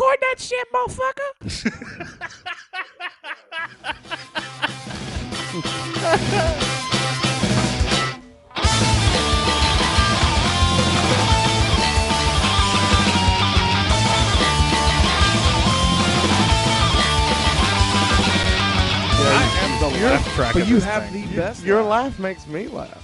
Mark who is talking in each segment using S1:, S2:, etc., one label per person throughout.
S1: record that shit, motherfucker?
S2: But you have the best.
S3: Your laugh makes me laugh.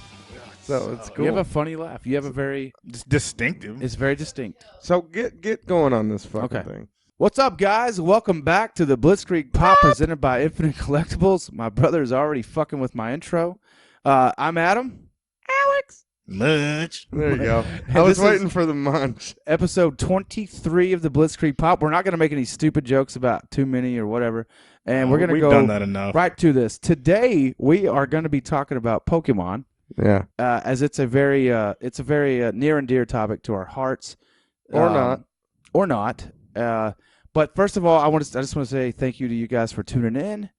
S3: So it's cool.
S1: You have a funny laugh. You have a very
S2: distinctive.
S1: It's very distinct.
S3: So get going on this fucking thing.
S1: What's up, guys? Welcome back to the Blitzkrieg Pop presented by Infinite Collectibles. My brother's already fucking with my intro. I'm Adam. Alex.
S2: Munch.
S3: There you go. I was waiting for the munch.
S1: Episode 23 of the Blitzkrieg Pop. We're not going to make any stupid jokes about too many or whatever. And we're going to go
S2: done that enough.
S1: Right to this. Today, we are going to be talking about Pokemon.
S3: Yeah.
S1: As it's a very near and dear topic to our hearts.
S3: Or not.
S1: Or not. But first of all, I just want to say thank you to you guys for tuning in.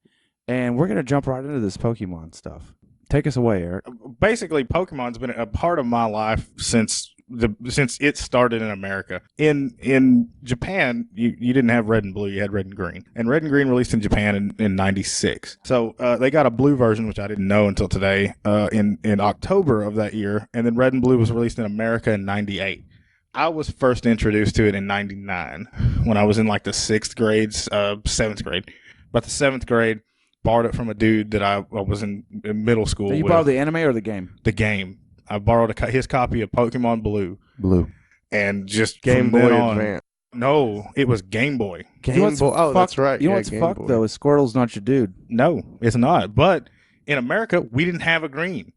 S1: And we're going to jump right into this Pokemon stuff. Take us away, Eric.
S2: Basically, Pokemon's been a part of my life since it started in America. In Japan, you didn't have red and blue, you had red and green. And red and green released in Japan in 96. So they got a blue version, which I didn't know until today, in October of that year. And then red and blue was released in America in 98. I was first introduced to it in 99 when I was in like the 6th grade, 7th grade. About the 7th grade, borrowed it from a dude that I was in middle school with.
S1: You borrowed the anime or the game?
S2: The game. I borrowed his copy of Pokemon Blue. And just
S3: Game Boy Advance.
S2: No, it was Game Boy.
S3: Game Boy. Oh, that's right.
S1: You know what's fucked, though, is Squirtle's not your dude.
S2: No, it's not. But in America, we didn't have a green.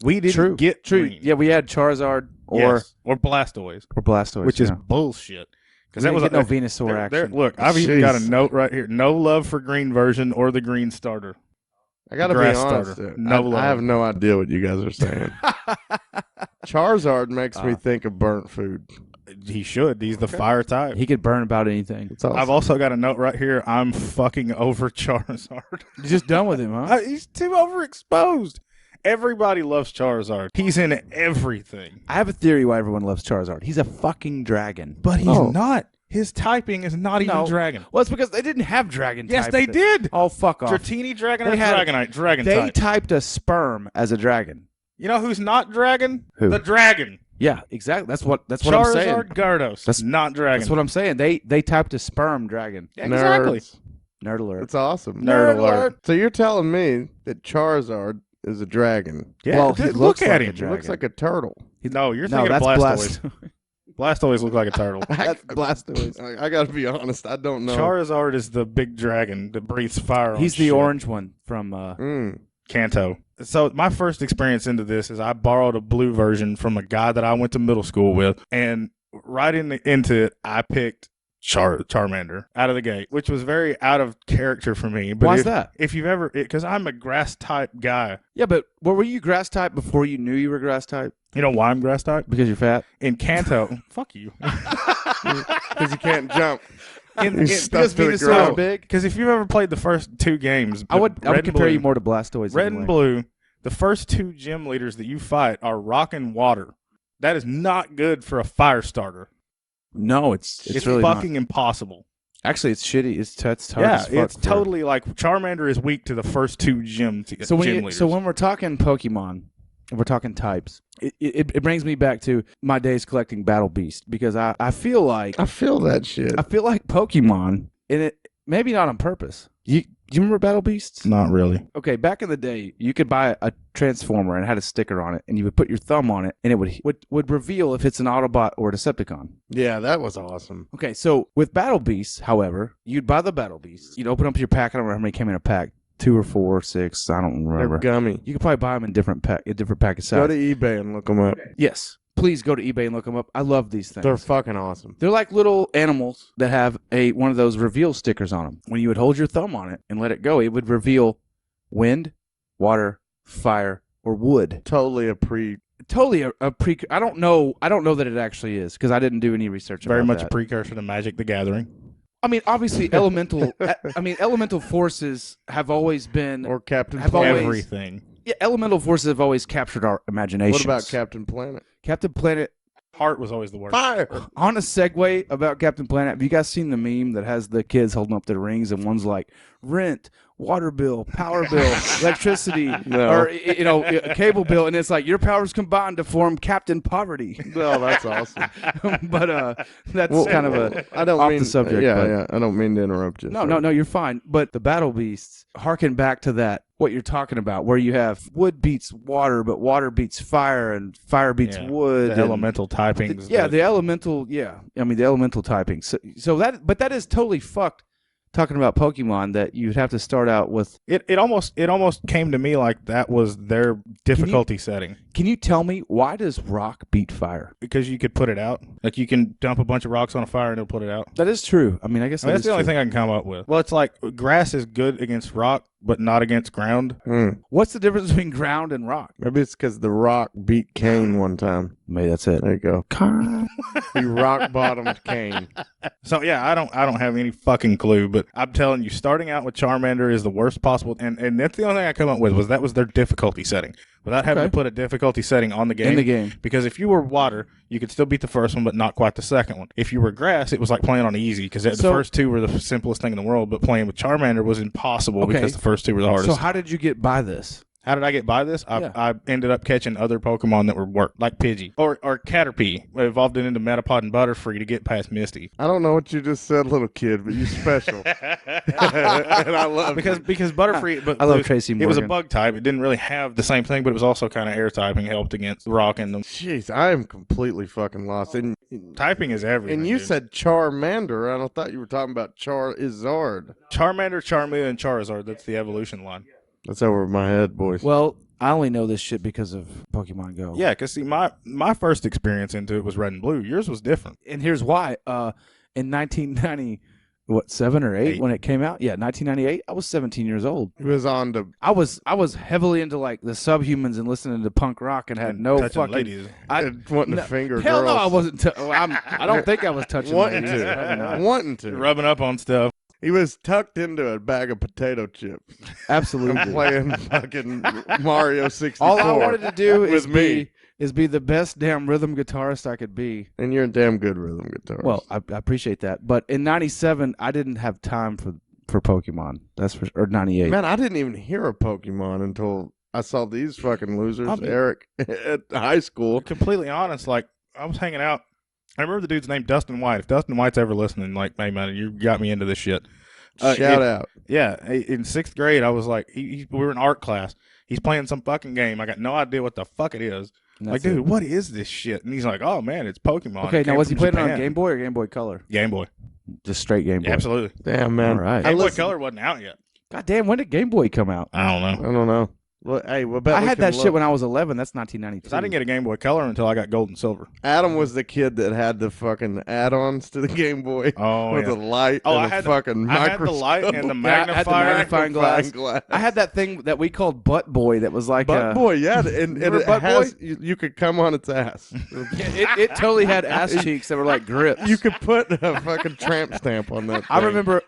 S2: We didn't get green.
S1: Yeah, we had Charizard or
S2: Blastoise.
S1: Or Blastoise.
S2: Which is bullshit.
S1: Because that was no Venusaur action.
S2: Look, I've even got a note right here. No love for green version or the green starter.
S3: I gotta be honest. I have no idea what you guys are saying. Charizard makes me think of burnt food.
S2: He should. He's the fire type.
S1: He could burn about anything.
S3: Awesome.
S2: I've also got a note right here. I'm fucking over Charizard.
S1: You're just done with him, huh?
S2: He's too overexposed. Everybody loves Charizard. He's in everything.
S1: I have a theory why everyone loves Charizard. He's a fucking dragon.
S2: But he's not. His typing is not even dragon.
S1: Well, it's because they didn't have dragon type.
S2: Yes, they did.
S1: Oh, fuck off.
S2: Dratini, Dragonite, Dragon
S1: They
S2: type.
S1: typed a sperm as a dragon.
S2: You know who's not dragon?
S1: Who?
S2: The dragon.
S1: Yeah, exactly. That's what I'm saying.
S2: Charizard, Gyarados. That's not dragon.
S1: That's what I'm saying. They typed a sperm dragon.
S2: Yeah, exactly.
S1: Nerd alert.
S3: That's awesome.
S2: Nerd alert.
S3: So you're telling me that Charizard is a dragon?
S2: Yeah.
S1: Well, he
S2: look at
S1: like
S2: him.
S3: He looks like a turtle.
S2: No, you're thinking of Blastoise. Blastoise looks like a turtle.
S1: That's Blastoise.
S3: I gotta be honest. I don't know.
S2: Charizard is the big dragon that breathes fire on
S1: He's the
S2: shit.
S1: orange one from
S2: Kanto. So my first experience into this is I borrowed a blue version from a guy that I went to middle school with, and right into it, I picked Charmander out of the gate, which was very out of character for me. But
S1: Why's that?
S2: If you've ever, because I'm a grass type guy.
S1: Yeah, but were you grass type before you knew you were grass type?
S2: You know why I'm grass type?
S1: Because you're fat?
S2: In Kanto, fuck you.
S3: Because you can't jump.
S1: Because Venusaur big.
S2: Because if you've ever played the first 2 games,
S1: I would compare you more to Blastoise.
S2: Red and blue, the first 2 gym leaders that you fight are rock and water. That is not good for a fire starter.
S1: No, it's really
S2: fucking
S1: not.
S2: Impossible.
S1: Actually, it's shitty. It's hard
S2: yeah,
S1: as fuck
S2: it's totally like Charmander is weak to the first 2 gym leaders.
S1: So when we're talking Pokemon, and we're talking types, it brings me back to my days collecting Battle Beast, because I feel like
S3: I feel that shit.
S1: I feel like Pokemon, and it maybe not on purpose. Do you remember Battle Beasts?
S2: Not really.
S1: Okay, back in the day, you could buy a Transformer and it had a sticker on it, and you would put your thumb on it, and it would reveal if it's an Autobot or a Decepticon.
S3: Yeah, that was awesome.
S1: Okay, so with Battle Beasts, however, you'd buy the Battle Beasts. You'd open up your pack. I don't remember how many came in a pack. 2 or 4 or 6. I don't remember.
S3: They're gummy.
S1: You could probably buy them in different pack of size.
S3: Go to eBay and look them up.
S1: Yes. Please go to eBay and look them up. I love these things.
S3: They're fucking awesome.
S1: They're like little animals that have one of those reveal stickers on them. When you would hold your thumb on it and let it go, it would reveal wind, water, fire, or wood.
S3: Totally a pre.
S1: I don't know that it actually is, because I didn't do any research about
S2: Very much
S1: that.
S2: a precursor to Magic the Gathering.
S1: I mean, obviously, elemental forces have always been,
S3: or Captain
S1: Planet.
S2: Everything.
S1: Yeah, elemental forces have always captured our imagination.
S3: What about Captain Planet?
S1: Captain Planet
S2: Heart was always the worst.
S3: Fire.
S1: On a segue about Captain Planet, have you guys seen the meme that has the kids holding up their rings and one's like rent, water bill, power bill, electricity, or a cable bill, and it's like your powers combined to form Captain Poverty.
S3: No, that's awesome.
S1: But that's kind of off the subject.
S3: Yeah. I don't mean to interrupt you.
S1: No, you're fine. But the battle beasts harken back to that. What you're talking about, where you have wood beats water, but water beats fire, and fire beats wood.
S2: The elemental typings.
S1: The elemental. Yeah, I mean the elemental typing. So that is totally fucked. Talking about Pokemon, that you'd have to start out with.
S2: It almost came to me like that was their difficulty setting.
S1: Can you tell me why does rock beat fire?
S2: Because you could put it out. Like you can dump a bunch of rocks on a fire and it'll put it out.
S1: That is true. I mean, I guess
S2: that's the only thing I can come up with. Well, it's like grass is good against rock, but not against ground.
S1: What's the difference between ground and rock?
S3: Maybe it's because the rock beat Kane one time.
S1: Maybe that's it.
S3: There you go. He rock bottomed Kane.
S2: So yeah, I don't have any fucking clue, but I'm telling you, starting out with Charmander is the worst possible, and that's the only thing I come up with was that was their difficulty setting. Without having to put a difficulty setting on the game.
S1: In the game.
S2: Because if you were water, you could still beat the first one, but not quite the second one. If you were grass, it was like playing on easy, because the first two were the simplest thing in the world, but playing with Charmander was impossible because the first two were the hardest.
S1: So how did you get by this?
S2: How did I get by this? I ended up catching other Pokemon that were like Pidgey. Or Caterpie. I evolved it into Metapod and Butterfree to get past Misty.
S3: I don't know what you just said, little kid, but you're special. And I love
S2: because Butterfree, but
S1: I love Tracy Morgan.
S2: It was a bug type. It didn't really have the same thing, but it was also kind of air typing, helped against rock and them.
S3: Jeez, I am completely fucking lost. And
S2: typing is everything.
S3: And you said Charmander. I thought you were talking about Charizard.
S2: Charmander, Charmu, and Charizard. That's the evolution line.
S3: That's over my head, boys.
S1: Well, I only know this shit because of Pokemon Go.
S2: Yeah, because see, my first experience into it was Red and Blue. Yours was different.
S1: And here's why. In 1990, 7 or 8 when it came out? Yeah, 1998. I was 17 years old.
S3: It was on to.
S1: I was heavily into like the Subhumans and listening to punk rock and had no fucking.
S3: Ladies. Wanting to finger
S1: hell
S3: girls.
S1: No, I wasn't. I don't think I was touching.
S3: Wanting
S1: ladies.
S3: to. Wanting to.
S2: Rubbing up on stuff.
S3: He was tucked into a bag of potato chips.
S1: Absolutely.
S3: And playing fucking Mario 64.
S1: All I wanted to do is be the best damn rhythm guitarist I could be.
S3: And you're a damn good rhythm guitarist.
S1: Well, I appreciate that. But in 97, I didn't have time for Pokemon. That's for or 98.
S3: Man, I didn't even hear of Pokemon until I saw these fucking losers, Eric, at high school.
S2: Completely honest, like, I was hanging out. I remember the dude's name, Dustin White. If Dustin White's ever listening, like, hey, man, you got me into this shit.
S3: Shout out.
S2: Yeah. In 6th grade, I was like, we were in art class. He's playing some fucking game. I got no idea what the fuck it is. Like, dude, what is this shit? And he's like, oh, man, it's Pokemon.
S1: Okay, now was he playing it on Game Boy or Game Boy Color?
S2: Game Boy.
S1: Just straight Game Boy?
S2: Yeah, absolutely.
S3: Damn, man.
S1: All right.
S2: Game Boy Color wasn't out yet.
S1: God damn, when did Game Boy come out?
S2: I don't know.
S3: Well, hey,
S1: I had that shit when I was 11. That's 1992.
S2: I didn't get a Game Boy Color until I got Gold and Silver.
S3: Adam was the kid that had the fucking add-ons to the Game Boy.
S2: Oh,
S3: with
S2: yeah.
S3: the light and the fucking microscope.
S2: I had the light and the
S1: magnifying,
S2: magnifying
S1: glass. I had that thing that we called Butt Boy that was like
S3: Butt Boy, yeah. And it has, you could come on its ass.
S1: it totally had ass cheeks that were like grips.
S3: You could put a fucking tramp stamp on that thing.
S1: I remember...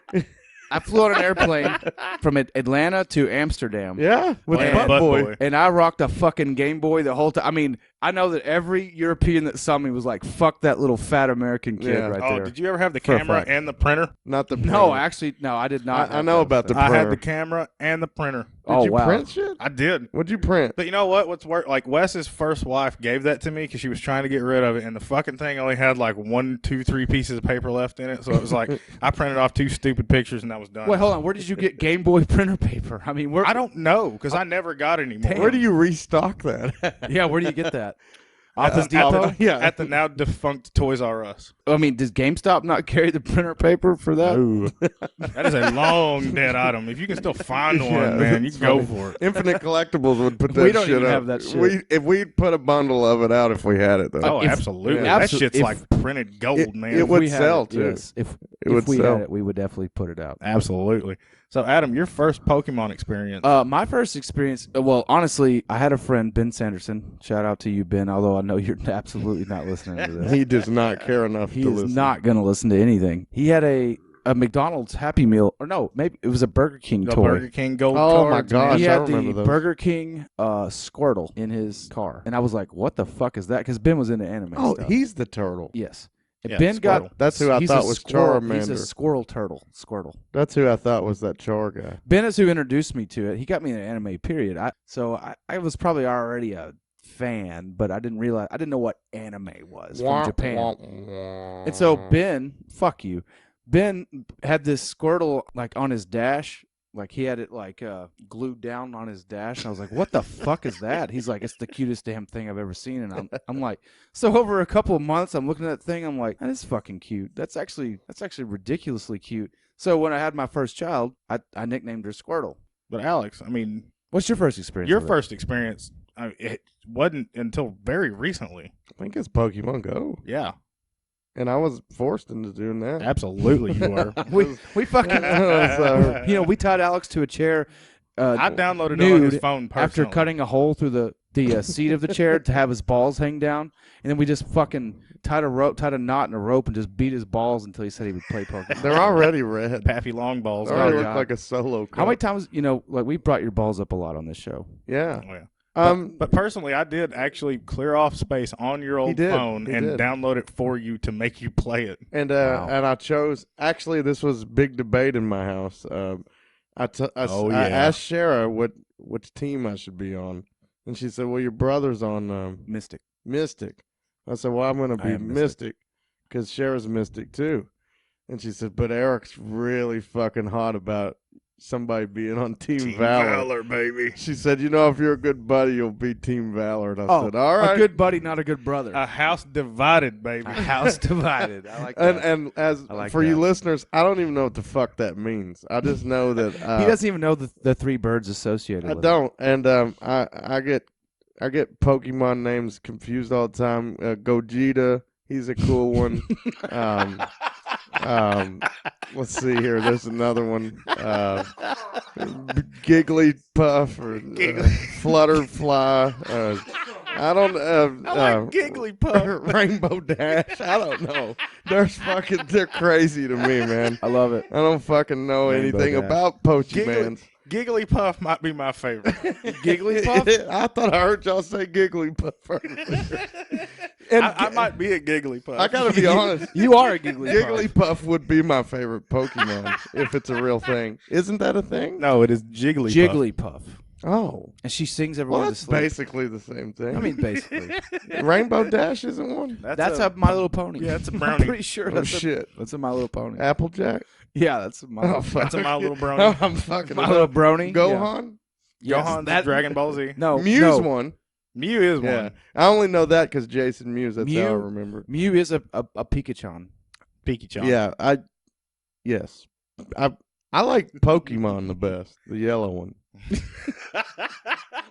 S1: I flew on an airplane from Atlanta to Amsterdam.
S3: Yeah, with Butt Boy.
S1: And I rocked a fucking Game Boy the whole time. I mean, I know that every European that saw me was like, fuck that little fat American kid right there.
S2: Oh, did you ever have the camera and the printer?
S3: Not the printer.
S1: No, actually, no, I did not.
S3: I know about the printer.
S2: I had the camera and the printer.
S3: Did you print shit?
S2: I did.
S3: What'd you print?
S2: But you know what? What's work? Like, Wes's first wife gave that to me because she was trying to get rid of it, and the fucking thing only had like 1, 2, 3 pieces of paper left in it. So it was like, I printed off 2 stupid pictures, and that was done.
S1: Wait, hold on. Where did you get Game Boy printer paper? I mean,
S2: I don't know because I never got any more.
S3: Where do you restock that?
S1: Yeah, where do you get that? Office Depot?
S2: Yeah, at the now defunct Toys R Us.
S1: I mean, does GameStop not carry the printer paper for that?
S3: Ooh.
S2: That is a long dead item. If you can still find one, man, you go for it.
S3: Infinite Collectibles would put that shit up.
S1: We don't even have that shit.
S3: If we'd put a bundle of it out if we had it, though.
S2: Oh, absolutely. That shit's like printed gold, man.
S3: It would sell, too.
S1: Yes. If we had it, we would definitely put it out.
S2: Absolutely. So, Adam, your first Pokemon experience.
S1: My first experience, well, honestly, I had a friend, Ben Sanderson. Shout out to you, Ben, although I know you're absolutely not listening to this.
S3: He does not care enough to listen.
S1: He is not going to listen to anything. He had a a McDonald's Happy Meal, or no, maybe it was a Burger King toy.
S2: Burger King gold
S3: Oh my
S2: cards,
S3: gosh,
S1: He
S3: I
S1: had
S3: remember
S1: the
S3: those.
S1: Burger King Squirtle in his car, and I was like, "What the fuck is that?" Because Ben was into anime
S3: Oh,
S1: stuff.
S3: he's the turtle.
S1: Yes. And
S2: Yeah,
S1: Ben
S2: Squirtle.
S1: got.
S3: That's who I
S1: he's
S3: thought
S1: a
S3: was
S1: squirrel.
S3: Charmander.
S1: He's a squirrel turtle. Squirtle.
S3: That's who I thought was that Char guy.
S1: Ben is who introduced me to it. He got me into anime. Period. I was probably already a fan, but I didn't know what anime was from Japan. And so Ben, fuck you. Ben had this Squirtle like on his dash. Like he had it like glued down on his dash, and I was like, "What the fuck is that?" He's like, "It's the cutest damn thing I've ever seen." And I'm like, so over a couple of months, I'm looking at that thing. I'm like, "That is fucking cute. That's actually ridiculously cute." So when I had my first child, I nicknamed her Squirtle.
S2: But Alex, I mean,
S1: What's your first experience?
S2: your
S1: with
S2: first experience, it wasn't until very recently.
S3: I think it's Pokemon Go.
S2: Yeah,
S3: And I was forced into doing that.
S2: absolutely, you were.
S1: it? We fucking
S3: So,
S1: we tied Alex to a chair.
S2: I downloaded it
S1: nude
S2: on his phone personally.
S1: after cutting a hole through the seat of the chair to have his balls hang down, and then we just fucking tied a knot in a rope and just beat his balls until he said he would play Pokemon.
S3: they're already red.
S2: Pappy long balls.
S3: They already
S1: Oh,
S3: look
S1: God.
S3: like a solo cup.
S1: How many times, like we brought your balls up a lot on this show.
S3: Yeah.
S2: Oh, yeah.
S3: But
S2: But personally, I did actually clear off space on your old
S3: did.
S2: phone
S3: He
S2: and
S3: did.
S2: download it for you to make you play it.
S3: and
S1: Wow.
S3: and I chose. Actually, this was a big debate in my house. I asked Shara which team I should be on, and she said, "Well, your brother's on
S1: Mystic.
S3: Mystic." I said, "Well, I'm going to
S1: I
S3: be
S1: am
S3: Mystic because Shara's Mystic too." And she said, "But Eric's really fucking hot about somebody being on Team Valor."
S2: baby.
S3: She said, "You know, if you're a good buddy, you'll be Team Valor." And I said, "All right."
S1: A good buddy, not a good brother.
S2: A house divided, baby.
S1: A house divided. I like that.
S3: And as
S1: I like
S3: for you
S1: that.
S3: listeners, I don't even know what the fuck that means. I just know that
S1: He doesn't even know the three birds associated
S3: I
S1: with
S3: don't, and I get Pokemon names confused all the time. Gogeta, he's a cool one. Let's see here. There's another one. Gigglypuff or Flutterfly. I don't.
S2: I like Gigglypuff.
S3: Rainbow Dash. I don't know. They're crazy to me, man.
S1: it. I love it.
S3: I don't fucking know
S1: Rainbow
S3: anything
S1: Dash.
S3: about Pokemans.
S2: Gigglypuff might be my favorite.
S1: Gigglypuff?
S3: I thought I heard y'all say Gigglypuff earlier.
S2: I might be a Gigglypuff.
S3: I gotta be honest.
S1: You are a Gigglypuff.
S3: Gigglypuff would be my favorite Pokemon if it's a real thing. Isn't that a thing?
S2: No, it is Jigglypuff.
S1: Jigglypuff.
S3: Oh,
S1: And she sings
S3: well,
S1: everyone to
S3: that's
S1: sleep.
S3: basically the same thing.
S1: I mean, basically.
S3: Rainbow Dash isn't one.
S1: That's a My Little Pony.
S2: Yeah, it's a
S1: I'm
S2: brownie.
S1: pretty sure
S3: Oh
S1: that's
S3: shit,
S1: a My Little Pony.
S3: Applejack.
S1: Yeah, that's a My
S3: Oh
S1: Little
S3: fuck,
S2: That's a My Little Brony.
S3: Oh, I'm fucking
S1: My
S3: it
S1: Little
S3: up.
S1: Brony.
S3: Gohan.
S1: Yes,
S2: Gohan's
S1: that-
S2: Dragon Ball Z.
S1: No,
S3: Mew's
S1: no.
S3: one.
S2: Mew is
S3: Yeah,
S2: one.
S3: I only know that because Jason Mewes. That's
S1: Mew?
S3: how I remember.
S1: Mew is a Pikachu.
S2: Pikachu.
S3: Yeah, yes, I like Pokemon the best, the yellow one.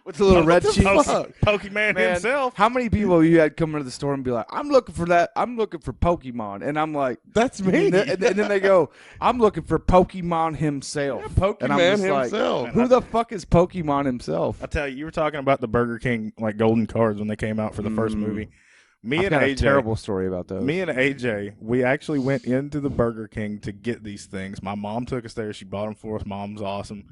S1: With the little red
S3: the
S1: cheeks.
S3: fuck?
S2: Pokemon
S1: Man,
S2: himself.
S1: How many people you had come into the store and be like, "I'm looking for that. I'm looking for Pokemon," and I'm like,
S3: That's me.
S1: and then they go, "I'm looking for Pokemon himself." And I'm
S3: Pokemon
S1: just like,
S3: himself.
S1: who the fuck is Pokemon himself?
S2: I tell you, you were talking about the Burger King like golden cards when they came out for the first movie. Me
S1: I've
S2: and
S1: got a
S2: AJ,
S1: terrible story about those.
S2: me and AJ, we actually went into the Burger King to get these things. My mom took us there. She bought them for us. Mom's awesome,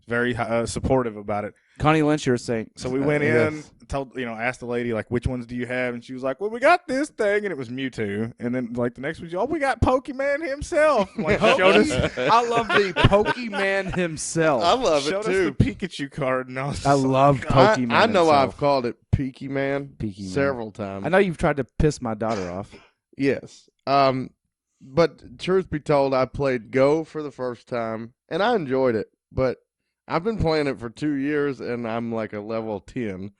S2: very supportive about it.
S1: Connie Lynch, you're saying.
S2: So we went in,
S3: Yes.
S2: asked the lady like, which ones do you have? And she was like, well, we got this thing, and it was Mewtwo. And then like the next one, we got Pokemon himself. Like showed us,
S1: I love the Pokemon himself.
S3: I love
S2: showed
S3: it
S2: us
S3: too.
S2: the Pikachu card, and I was
S1: I love Pokemon.
S3: I know
S1: himself.
S3: I've called it Peaky Man
S1: Peaky Man.
S3: several times.
S1: I know you've tried to piss my daughter off.
S3: Yes. But truth be told, I played Go for the first time, and I enjoyed it. But I've been playing it for 2 years, and I'm like a level 10.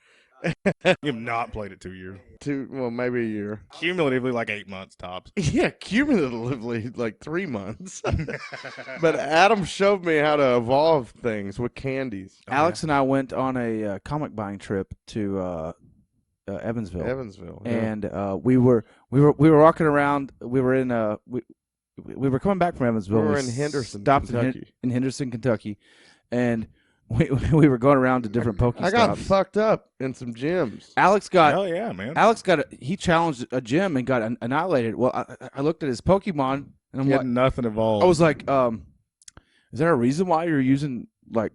S2: You have not played it 2 years.
S3: Well, maybe a year.
S2: Cumulatively, like 8 months tops.
S3: Yeah, cumulatively, like 3 months. But Adam showed me how to evolve things with candies.
S1: Alex and I went on a comic buying trip to Evansville.
S3: Evansville. Yeah.
S1: And we were walking around. We were in we were coming back from Evansville.
S3: We were in Henderson,
S1: stopped
S3: Kentucky.
S1: in Henderson, Kentucky, and we were going around to different Pokestops.
S3: I got fucked up in some gyms.
S1: Alex got
S2: Hell yeah, man.
S1: he challenged a gym and got annihilated. Well, I looked at his Pokemon And I'm
S2: He
S1: like,
S2: had nothing evolved.
S1: I was like, is there a reason why you're using like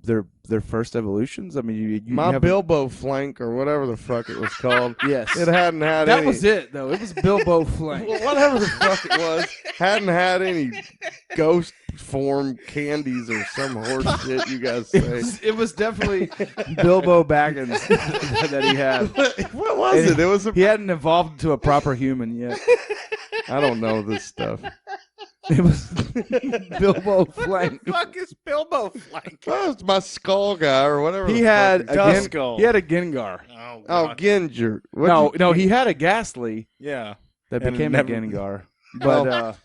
S1: their first evolutions? I mean, you
S3: My
S1: haven't-
S3: Bilbo flank or whatever the fuck it was called.
S1: Yes,
S3: It hadn't had
S1: that
S3: any.
S1: was it though. It was Bilbo Flank.
S3: Well, whatever the fuck it was, hadn't had any ghost form candies or some horse shit you guys say.
S1: It was definitely Bilbo Baggins that he had.
S3: What was it? It was
S1: He hadn't evolved into a proper human yet.
S3: I don't know this stuff.
S1: It was Bilbo Flank.
S2: fuck is Bilbo Flank?
S3: Well, it's my skull guy or whatever.
S1: He
S3: the
S1: had
S3: fuck
S1: a
S3: it is.
S2: Duskull.
S1: He had a Gengar.
S2: Oh,
S3: Oh,
S2: God.
S3: Ginger.
S1: No, he had a Ghastly
S2: Yeah.
S1: that
S2: And
S1: became
S2: never-
S1: a Gengar. But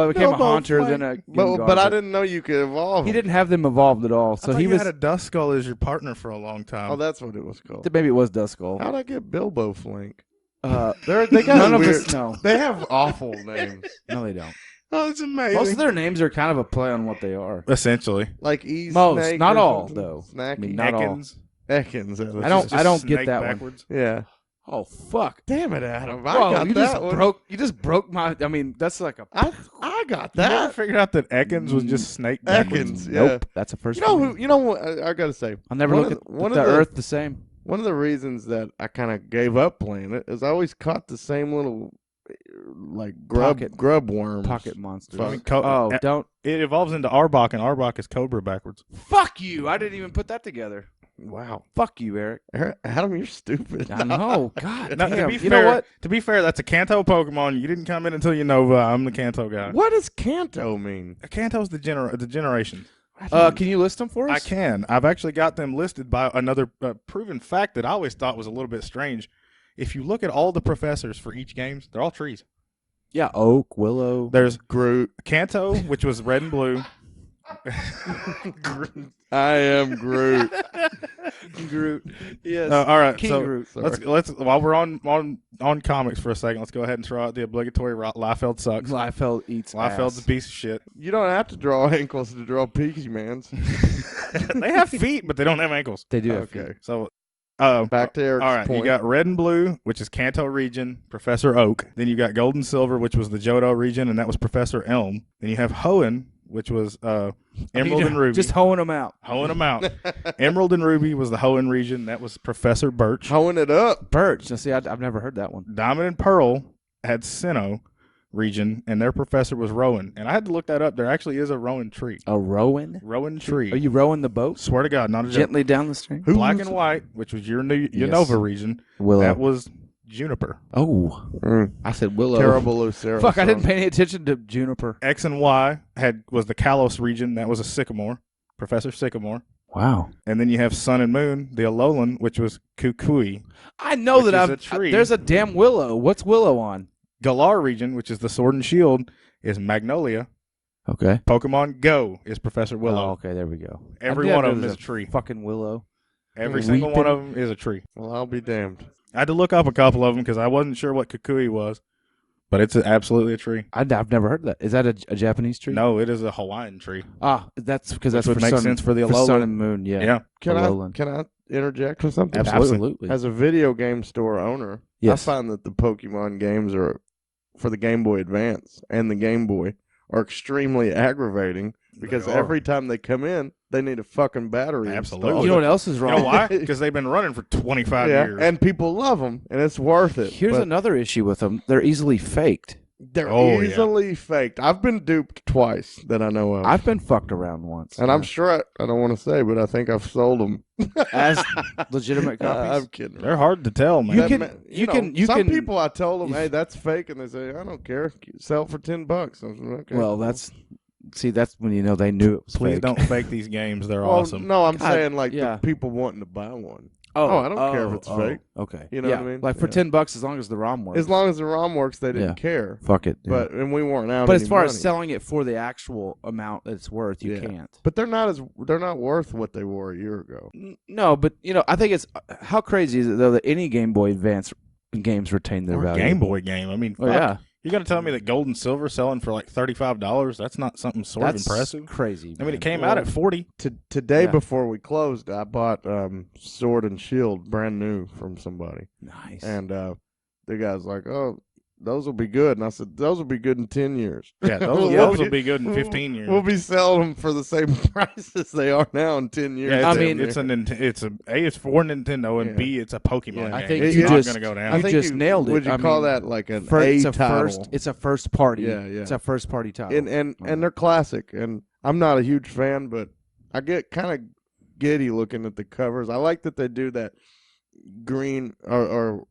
S1: it became a
S3: Bilbo
S1: Haunter,
S3: Flank.
S1: then a Gengar.
S3: But I didn't know you could evolve.
S1: He
S3: him.
S1: didn't have them evolved at all.
S2: I
S1: So
S2: thought
S1: he
S2: you
S1: was.
S2: had a Duskull as your partner for a long time.
S3: Oh, that's what it was called.
S1: Maybe it was Duskull.
S3: How'd I get Bilbo Flank?
S1: They
S3: got
S1: none of
S3: weird-
S1: us know.
S3: They have awful names.
S1: No, they don't.
S2: Oh, it's amazing.
S1: Most of their names are kind of a play on what they are.
S2: Essentially.
S3: Like E
S1: Most,
S3: Snake
S1: not
S3: or
S1: all,
S3: something.
S1: though.
S3: Snacky.
S1: I mean, not all.
S2: Ekans.
S3: Ekans.
S1: I don't get
S2: Snake
S1: that one.
S2: backwards.
S3: Yeah.
S1: Oh fuck!
S3: Damn it, Adam. I
S1: Whoa,
S3: got
S1: you
S3: that
S1: just
S3: one.
S1: You just broke my. I mean, that's like a.
S3: I got
S2: You never
S3: that.
S2: figured out that Ekans was just snake backwards.
S3: Ekans.
S1: Nope.
S3: Yeah.
S1: That's a first.
S3: You know
S1: one.
S3: who? You know what? I gotta say.
S1: I'll never
S3: one
S1: look
S3: of
S1: at
S3: the- one
S1: the
S3: of the-
S1: Earth the same.
S3: One of the reasons that I kind of gave up playing it is I always caught the same little, like grub worms.
S1: Pocket monsters.
S3: Fuck.
S1: Oh, don't.
S2: It evolves into Arbok, and Arbok is Cobra backwards.
S1: Fuck you! I didn't even put that together.
S3: Wow.
S1: Fuck you, Eric.
S3: Adam, you're stupid.
S1: I know. God
S2: Now,
S1: damn.
S2: to be
S1: You
S2: fair,
S1: know what?
S2: To be fair, that's a Kanto Pokemon. You didn't come in until Unova. I'm the Kanto guy.
S3: What does Kanto mean?
S2: Kanto's the generation.
S1: Can you list them for us?
S2: I can. I've actually got them listed by another proven fact that I always thought was a little bit strange. If you look at all the professors for each game, they're all trees.
S1: Yeah, Oak, Willow.
S2: There's
S3: Groot.
S2: Kanto, which was red and blue.
S3: I am Groot.
S1: Groot. Yes.
S2: All right,
S1: King
S2: so
S1: Groot.
S2: let's while we're on comics for a second, let's go ahead and throw out the obligatory Liefeld sucks.
S1: Liefeld eats
S2: Liefeld's a
S1: ass.
S2: piece of shit.
S3: You don't have to draw ankles to draw Peaky Mans.
S2: They have feet, but they don't have ankles.
S1: They do have
S3: Okay.
S2: So,
S3: Back to Eric's
S2: all right,
S3: point.
S2: you got red and blue, which is Kanto region, Professor Oak. Then you got gold and silver, which was the Johto region, and that was Professor Elm. Then you have Hoenn, which was Emerald and Ruby.
S1: Just hoeing them out.
S2: Hoenn them out. Emerald and Ruby was the Hoenn region. That was Professor Birch.
S3: Hoeing it up.
S1: Birch. Now, see, I've never heard that one.
S2: Diamond and Pearl had Sinnoh region, and their professor was Rowan. And I had to look that up. There actually is a Rowan tree.
S1: A rowing?
S2: Rowan tree.
S1: Are you rowing the boat
S2: Swear to God, not a joke.
S1: gently down the stream?
S2: Black and white, which was your new
S1: Yes.
S2: Unova region.
S1: Willow.
S2: That was Juniper.
S1: Oh, I said Willow.
S3: Terrible Lucero.
S1: Fuck, I didn't
S3: song.
S1: pay any attention to Juniper.
S2: X and Y was the Kalos region. That was a Sycamore, Professor Sycamore.
S1: Wow.
S2: And then you have Sun and Moon, the Alolan, which was Kukui.
S1: I know
S2: Which
S1: that
S2: is a tree.
S1: there's a damn Willow. What's Willow on?
S2: Galar region, which is the Sword and Shield, is Magnolia.
S1: Okay.
S2: Pokemon Go is Professor
S1: Oh,
S2: Willow.
S1: okay, there we go.
S2: Every
S1: I
S2: one
S1: know
S2: of them
S1: there's
S2: is a tree.
S1: Fucking Willow.
S2: Every single one
S1: Weeping.
S2: of them is a tree.
S3: Well, I'll be damned.
S2: I had to look up a couple of them because I wasn't sure what Kukui was, but it's absolutely a tree.
S1: I've never heard that. Is that a Japanese tree?
S2: No, it is a Hawaiian tree.
S1: Ah, that's because
S2: Which
S1: that's
S2: would
S1: for
S2: make
S1: sun,
S2: sense for the
S1: for
S2: Alolan.
S1: sun and moon. Yeah.
S2: Yeah.
S3: Can
S1: Alolan.
S3: I interject with something?
S2: Absolutely.
S3: As a video game store owner,
S1: Yes.
S3: I find that the Pokemon games are for the Game Boy Advance and the Game Boy are extremely aggravating because
S2: They are.
S3: every time they come in, they need a fucking battery.
S2: Absolutely.
S3: installed.
S1: You know what else is
S2: You
S1: wrong?
S2: know why? Because they've been running for 25
S3: Yeah,
S2: years.
S3: and people love them, and it's worth it.
S1: Here's
S3: but
S1: another issue with them. They're easily faked.
S3: they're
S2: Oh, yeah.
S3: easily faked. I've been duped twice that I know of.
S1: I've been fucked around once.
S3: and I'm sure I don't want to say, but I think I've sold them.
S1: as legitimate copies.
S3: I'm kidding.
S2: They're hard to tell, man.
S1: You
S3: That
S1: can-
S3: ma-
S1: you
S3: know,
S1: can- you
S3: some
S1: can-
S3: people I told them, hey, that's fake, and they say, I don't care. Sell it for $10. I was like, okay,
S1: Well,
S3: cool.
S1: that's when you know they knew it was
S2: Please
S1: fake.
S2: don't fake these games. They're
S3: Well,
S2: awesome.
S3: no, I'm
S1: God,
S3: saying like
S1: yeah.
S3: the people wanting to buy one.
S1: Oh,
S3: I don't care if it's fake.
S1: Okay,
S3: You know
S1: yeah.
S3: what I mean?
S1: Like for
S3: Yeah.
S1: $10, as long as the ROM works.
S3: As long as the ROM works, they didn't
S1: Yeah.
S3: care.
S1: Fuck it. yeah.
S3: And we weren't out.
S1: But as
S3: any
S1: far
S3: money.
S1: as selling it for the actual amount that it's worth, you
S3: Yeah.
S1: can't.
S3: But they're not worth what they were a year ago.
S1: No, but I think it's how crazy is it though that any Game Boy Advance games retain their
S2: Or
S1: value.
S2: Game Boy game. I mean,
S1: Oh
S2: fuck.
S1: yeah,
S2: You're going to tell me that gold and silver selling for like $35? That's not something sort
S1: that's
S2: of impressive.
S1: crazy.
S2: I mean, it
S1: man.
S2: came out at 40.
S3: Today
S1: Yeah.
S3: before we closed, I bought Sword and Shield brand new from somebody,
S1: Nice.
S3: and the guy's like, "Oh, those will be good. And I said, those will be good in 10 years.
S2: Yeah, those will be good in 15 years.
S3: We'll be selling them for the same price as they are now in 10 years.
S2: Yeah,
S1: I mean,
S2: it's for Nintendo, and B, it's a Pokemon
S3: Yeah.
S2: game.
S1: I think
S2: it's
S1: you
S2: not
S1: just-
S2: going to go down.
S1: I think just nailed it.
S3: Would you
S1: I
S3: call
S1: mean,
S3: that like an
S1: it's a
S3: title?
S1: It's a first party.
S3: Yeah, yeah.
S1: It's a first party title.
S3: And they're classic. And I'm not a huge fan, but I get kind of giddy looking at the covers. I like that they do that green or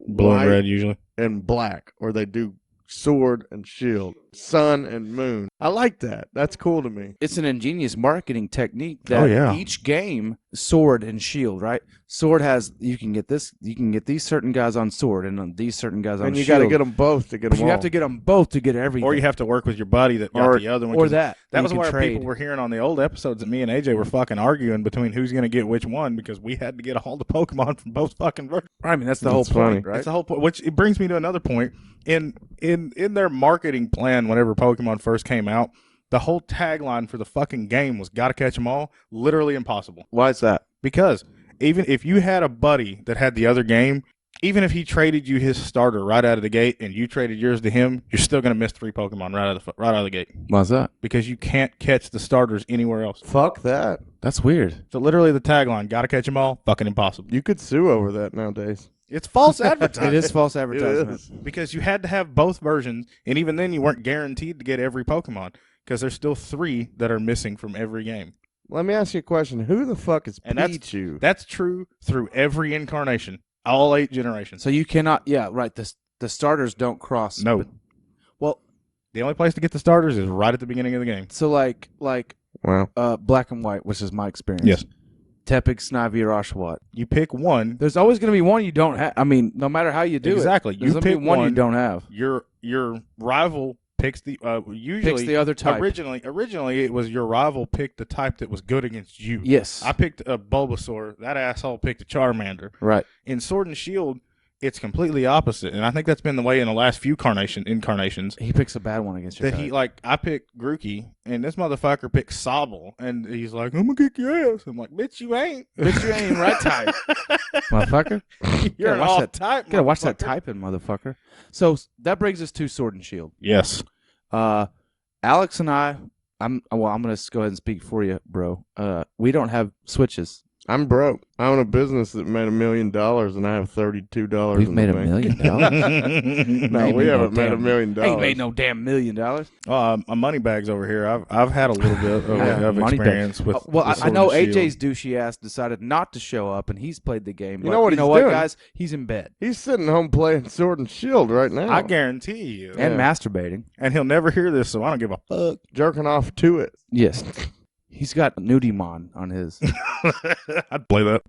S2: Blue
S3: white
S2: and red usually.
S3: and black, or they do sword and shield, sun and moon. I like that. That's cool to me.
S1: It's an ingenious marketing technique that each game, sword and shield, right? Sword has, you can get these certain guys on sword and on these certain guys on shield.
S3: And you got to get them both to get them all.
S1: You have to get them both to get everything.
S2: Or you have to work with your buddy that got the other one.
S1: Or that.
S2: That was where people were hearing on the old episodes that me and AJ were fucking arguing between who's going to get which one because we had to get all the Pokemon from both fucking versions.
S1: I mean, that's the whole point, right?
S2: That's the whole point. Which it brings me to another point. In their marketing plan, whenever Pokemon first came out, the whole tagline for the fucking game was "Gotta catch 'em all." Literally impossible.
S1: Why is that?
S2: Because even if you had a buddy that had the other game, even if he traded you his starter right out of the gate and you traded yours to him, you're still going to miss 3 Pokemon right out of the gate.
S1: Why's that?
S2: Because you can't catch the starters anywhere else.
S3: Fuck that.
S1: That's weird.
S2: So literally the tagline, "Gotta catch 'em all," fucking impossible.
S3: You could sue over that nowadays.
S2: It's false advertising.
S1: It is false advertisement.
S3: It is.
S2: Because you had to have both versions, and even then you weren't guaranteed to get every Pokemon because there's still 3 that are missing from every game.
S3: Let me ask you a question. Who the fuck is
S2: And
S3: Pichu?
S2: That's true through every incarnation, all 8 generations.
S1: So you cannot, right, the starters don't cross.
S2: No.
S1: Well,
S2: the only place to get the starters is right at the beginning of the game.
S1: so like
S3: Wow.
S1: black and white, which is my experience.
S2: Yes.
S1: Tepig, Snivy, or Oshawott.
S2: You pick one.
S1: There's always going to be one you don't have. I mean, no matter how you do
S2: Exactly.
S1: it. There's
S2: You
S1: gonna be
S2: pick
S1: one you
S2: one.
S1: don't have.
S2: Your rival picks the usually
S1: Picks the other type.
S2: Originally it was your rival picked the type that was good against you.
S1: Yes.
S2: I picked a Bulbasaur. That asshole picked a Charmander.
S1: Right.
S2: In Sword and Shield, it's completely opposite, and I think that's been the way in the last few incarnations.
S1: He picks a bad one against your type.
S2: I picked Grookey, and this motherfucker picked Sobble, and he's like, "I'm gonna kick your ass." I'm like, "Bitch, you ain't.
S1: Bitch, you ain't right type. Motherfucker.
S2: You're an off type.
S1: Gotta watch that typing, motherfucker. So that brings us to Sword and Shield.
S2: Yes.
S1: Alex and I'm gonna go ahead and speak for you, bro. We don't have Switches.
S3: I'm broke. I own a business that made $1 million, and I have $32
S1: We've
S3: in
S1: made
S3: the
S1: $1
S3: bank.
S1: million.
S3: No, we haven't made $1 million.
S1: Ain't made no damn $1 million.
S2: My money bag's over here. I've had a little bit of
S1: Money bag.
S2: experience with.
S1: Well,
S2: with
S1: I know
S2: Sword and Shield.
S1: AJ's douchey ass decided not to show up, and he's played the game.
S3: You know what
S1: You know
S3: he's
S1: what,
S3: doing?
S1: guys? He's in bed
S3: He's sitting home playing Sword and Shield right now.
S2: I guarantee you.
S1: and masturbating.
S2: And he'll never hear this, so I don't give a fuck.
S3: jerking off to it.
S1: Yes, he's got Nudimon on his.
S2: I'd play that.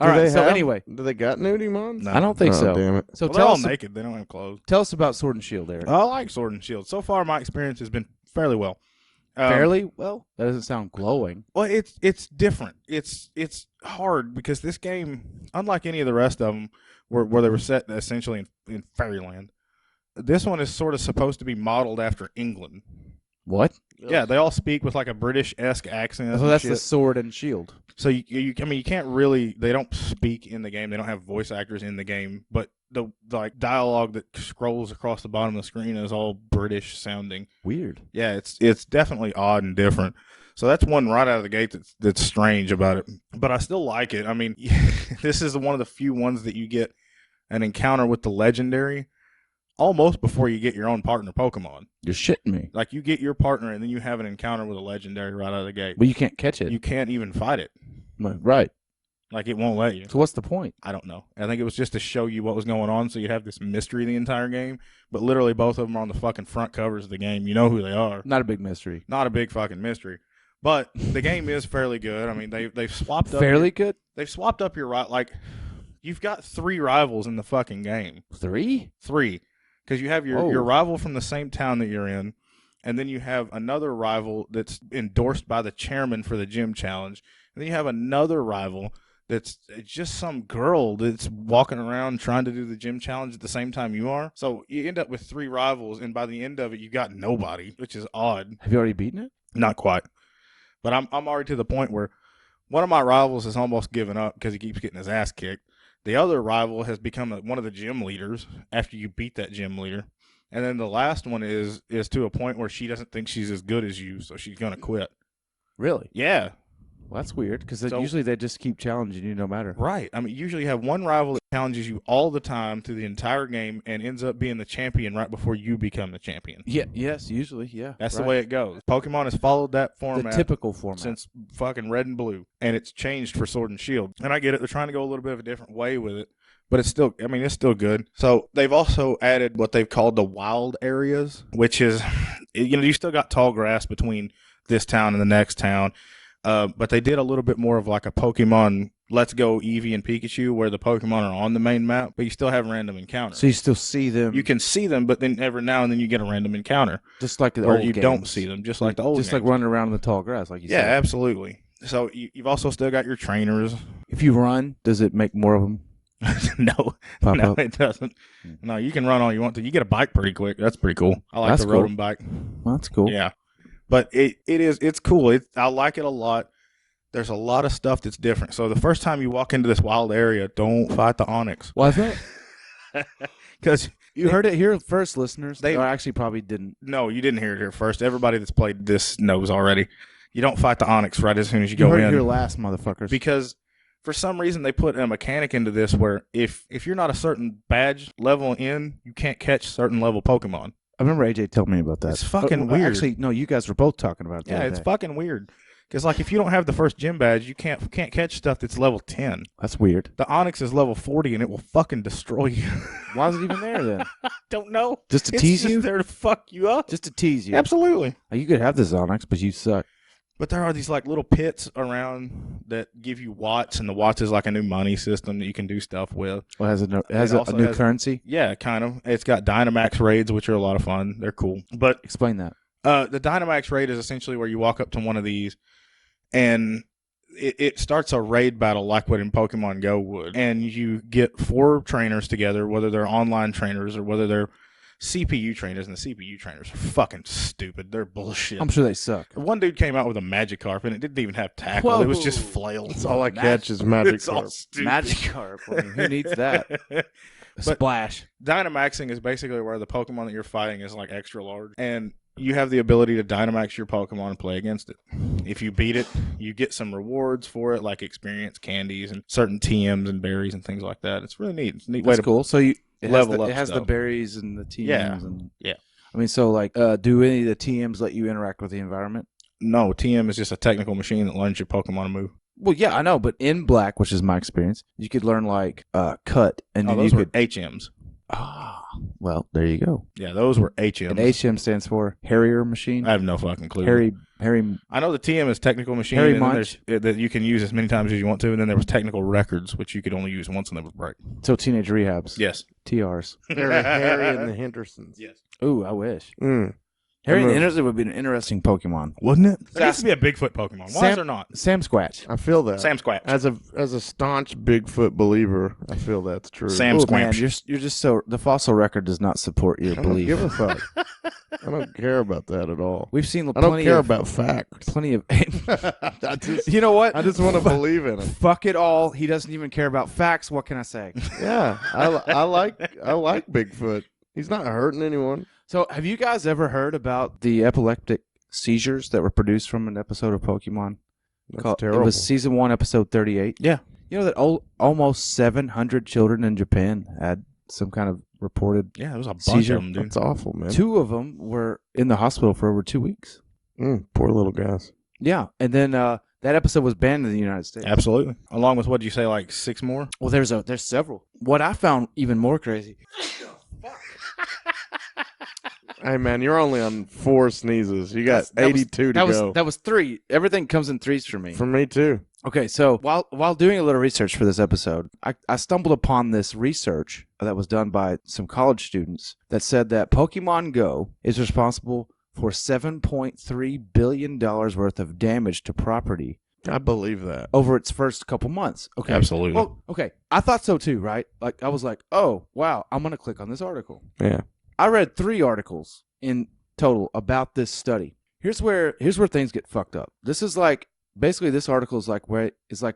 S1: All right. So anyway,
S3: do they got Nudimons?
S2: No.
S1: I don't think
S3: Oh,
S1: so.
S3: damn it.
S1: So
S2: Well, they're all
S1: tell us,
S2: naked. They don't have clothes.
S1: tell us about Sword and Shield, Eric.
S2: I like Sword and Shield. So far, my experience has been fairly well.
S1: Fairly well. That doesn't sound glowing.
S2: Well, it's different. It's hard because this game, unlike any of the rest of them, where they were set essentially in fairyland, this one is sort of supposed to be modeled after England.
S1: What?
S2: Yeah, they all speak with like a British-esque accent.
S1: So that's the Sword and Shield.
S2: So you can't really. They don't speak in the game. They don't have voice actors in the game, but the like dialogue that scrolls across the bottom of the screen is all British sounding.
S1: Weird.
S2: Yeah, it's definitely odd and different. So that's one right out of the gate that's strange about it. But I still like it. I mean, this is one of the few ones that you get an encounter with the legendary almost before you get your own partner Pokemon.
S1: You're shitting me.
S2: Like, you get your partner, and then you have an encounter with a legendary right out of the gate.
S1: But you can't catch it.
S2: You can't even fight it.
S1: Right.
S2: Like, it won't let you.
S1: So what's the point?
S2: I don't know. I think it was just to show you what was going on, so you'd have this mystery the entire game. But literally, both of them are on the fucking front covers of the game. You know who they are.
S1: Not a big mystery.
S2: Not a big fucking mystery. But the game is fairly good. I mean, they've swapped up.
S1: Fairly good?
S2: They've swapped up your like. You've got 3 rivals in the fucking game.
S1: 3?
S2: 3. Because you have your rival from the same town that you're in, and then you have another rival that's endorsed by the chairman for the gym challenge, and then you have another rival that's just some girl that's walking around trying to do the gym challenge at the same time you are. So you end up with 3 rivals, and by the end of it, you got nobody, which is odd.
S1: Have you already beaten it?
S2: Not quite. But I'm already to the point where one of my rivals has almost given up because he keeps getting his ass kicked. The other rival has become one of the gym leaders after you beat that gym leader. And then the last one is to a point where she doesn't think she's as good as you, so she's going to quit.
S1: Really?
S2: Yeah.
S1: Well, that's weird because
S2: So-
S1: usually they just keep challenging you no matter.
S2: Right. I mean, usually you have one rival that challenges you all the time through the entire game and ends up being the champion right before you become the champion.
S1: Yeah. Yes. Usually. Yeah.
S2: That's the way it goes. Pokemon has followed that
S1: the
S2: format
S1: typical format.
S2: since fucking Red and Blue, and it's changed for Sword and Shield. And I get it; they're trying to go a little bit of a different way with it, but it's still, I mean, it's still good. So they've also added what they've called the wild areas, which is, you still got tall grass between this town and the next town, but they did a little bit more of like a Pokemon Let's Go Eevee and Pikachu, where the Pokemon are on the main map, but you still have random encounters.
S1: So you still see them.
S2: You can see them, but then every now and then you get a random encounter.
S1: Just like the
S2: or
S1: old
S2: you
S1: games.
S2: don't see them, just like the old
S1: Just
S2: games.
S1: like running around in the tall grass, like you
S2: Yeah,
S1: said.
S2: absolutely. So you've also still got your trainers.
S1: If you run, does it make more of them
S2: No,
S1: pop
S2: no,
S1: up?
S2: it doesn't. No, you can run all you want to. You get a bike pretty quick. That's pretty cool. I like
S1: That's
S2: the
S1: cool.
S2: Rotom bike.
S1: Well, that's cool.
S2: Yeah, but it's cool. I like it a lot. There's a lot of stuff that's different. So the first time you walk into this wild area, don't fight the Onyx.
S1: Well, I thought
S2: Because
S1: you heard it here first, listeners.
S2: They-
S1: Or actually probably didn't.
S2: no, you didn't hear it here first. Everybody that's played this knows already. You don't fight the Onyx right as soon as you
S1: You
S2: go
S1: heard
S2: in.
S1: it here last, motherfuckers.
S2: Because for some reason they put a mechanic into this where if you're not a certain badge level in, you can't catch certain level Pokemon.
S1: I remember AJ told me about that.
S2: It's fucking weird.
S1: Actually, no, you guys were both talking about it. the
S2: Yeah,
S1: other
S2: it's
S1: day.
S2: fucking weird. Because like if you don't have the first gym badge, you can't catch stuff that's level 10.
S1: That's weird.
S2: The Onyx is level 40 and it will fucking destroy you.
S1: Why is it even there then?
S2: Don't know.
S1: Just to
S2: It's
S1: tease
S2: just
S1: you?
S2: there to fuck you up.
S1: Just to tease you.
S2: Absolutely.
S1: You could have this Onyx, but you suck.
S2: But there are these like little pits around that give you watts, and the watts is like a new money system that you can do stuff with.
S1: Well, it has a
S2: also
S1: new
S2: has-
S1: currency.
S2: Yeah, kind of. It's got Dynamax raids, which are a lot of fun. They're cool. But
S1: Explain that.
S2: the Dynamax raid is essentially where you walk up to one of these, and it starts a raid battle like what in Pokemon Go would. And you get 4 trainers together, whether they're online trainers or whether they're CPU trainers, and the CPU trainers are fucking stupid. They're bullshit.
S1: I'm sure they suck.
S2: One dude came out with a Magikarp, and it didn't even have tackle. It was just
S1: Whoa.
S2: flail.
S3: That's all I catch is Magic
S2: It's all
S3: Carp.
S2: stupid.
S1: Magikarp. I mean, who needs that? Splash.
S2: Dynamaxing is basically where the Pokemon that you're fighting is like extra large, and you have the ability to Dynamax your Pokemon and play against it. If you beat it, you get some rewards for it, like experience candies and certain TMs and berries and things like that. It's really neat. It's a neat way
S1: That's
S2: to
S1: cool. So it
S2: level up
S1: has the
S2: stuff.
S1: berries and the TMs.
S2: Yeah.
S1: And,
S2: Yeah.
S1: I mean, so like, do any of the TMs let you interact with the environment?
S2: No, TM is just a technical machine that learns your Pokemon to move.
S1: Well, yeah, I know, but in Black, which is my experience, you could learn like cut, and then
S2: those
S1: you
S2: were
S1: could.
S2: HMs.
S1: Well, there you go.
S2: Yeah, those were HMs.
S1: And HM stands for Harrier Machine.
S2: I have no fucking clue.
S1: Harry.
S2: I know the TM is technical machine,
S1: Harry
S2: and then
S1: Munch.
S2: there's that you can use as many times as you want to, and then there was technical records, which you could only use once, and that was break.
S1: So Teenage Rehabs.
S2: Yes.
S1: TRs.
S3: Harry and the Hendersons.
S2: Yes.
S1: Ooh, I wish.
S3: Mm.
S1: Harry and the
S3: I'm a-
S1: Henderson would be an interesting Pokemon.
S2: Wouldn't it? There
S1: Sam-
S2: needs to be a Bigfoot Pokemon. Why
S1: Sam-
S2: is there not?
S1: Sam Squatch.
S3: I feel that.
S2: Sam Squatch.
S3: As a staunch Bigfoot believer, I feel that's true.
S2: Sam
S1: Oh, man,
S2: Squamch.
S1: you're just so the fossil record does not support your
S3: I don't
S1: belief.
S3: give a fuck. I don't care about that at all.
S1: We've seen
S3: I don't
S1: plenty
S3: care
S1: of
S3: about facts.
S1: plenty of.
S3: I just,
S1: You know what?
S3: I just want to believe in it.
S1: Fuck it all. He doesn't even care about facts. What can I say?
S3: Yeah, I like Bigfoot. He's not hurting anyone.
S1: So, have you guys ever heard about the epileptic seizures that were produced from an episode of Pokemon?
S3: That's terrible.
S1: It was season 1, episode 38.
S2: Yeah.
S1: You know that almost 700 children in Japan had some kind of reported.
S2: Yeah, there was a bunch
S1: Seizure.
S2: of them, dude.
S3: That's awful, man.
S1: 2 of them were in the hospital for over 2 weeks.
S3: Poor little guys.
S1: Yeah, and then that episode was banned in the United States.
S2: Absolutely. Along with, what did you say, like 6 more?
S1: Well, there's several. What I found even more crazy.
S3: Hey, man, you're only on 4 sneezes. You got
S1: That was-
S3: 82 to go.
S1: That was 3. Everything comes in 3s for me.
S3: For me, too.
S1: Okay, so while doing a little research for this episode, I stumbled upon this research that was done by some college students that said that Pokemon Go is responsible for $7.3 billion worth of damage to property
S3: I believe that.
S1: over its first couple months. Okay.
S2: Absolutely.
S1: Well, okay. I thought so too, right? Like I was like, oh, wow, I'm going to click on this article.
S3: Yeah.
S1: I read 3 articles in total about this study. Here's where things get fucked up. This is like Basically, this article is like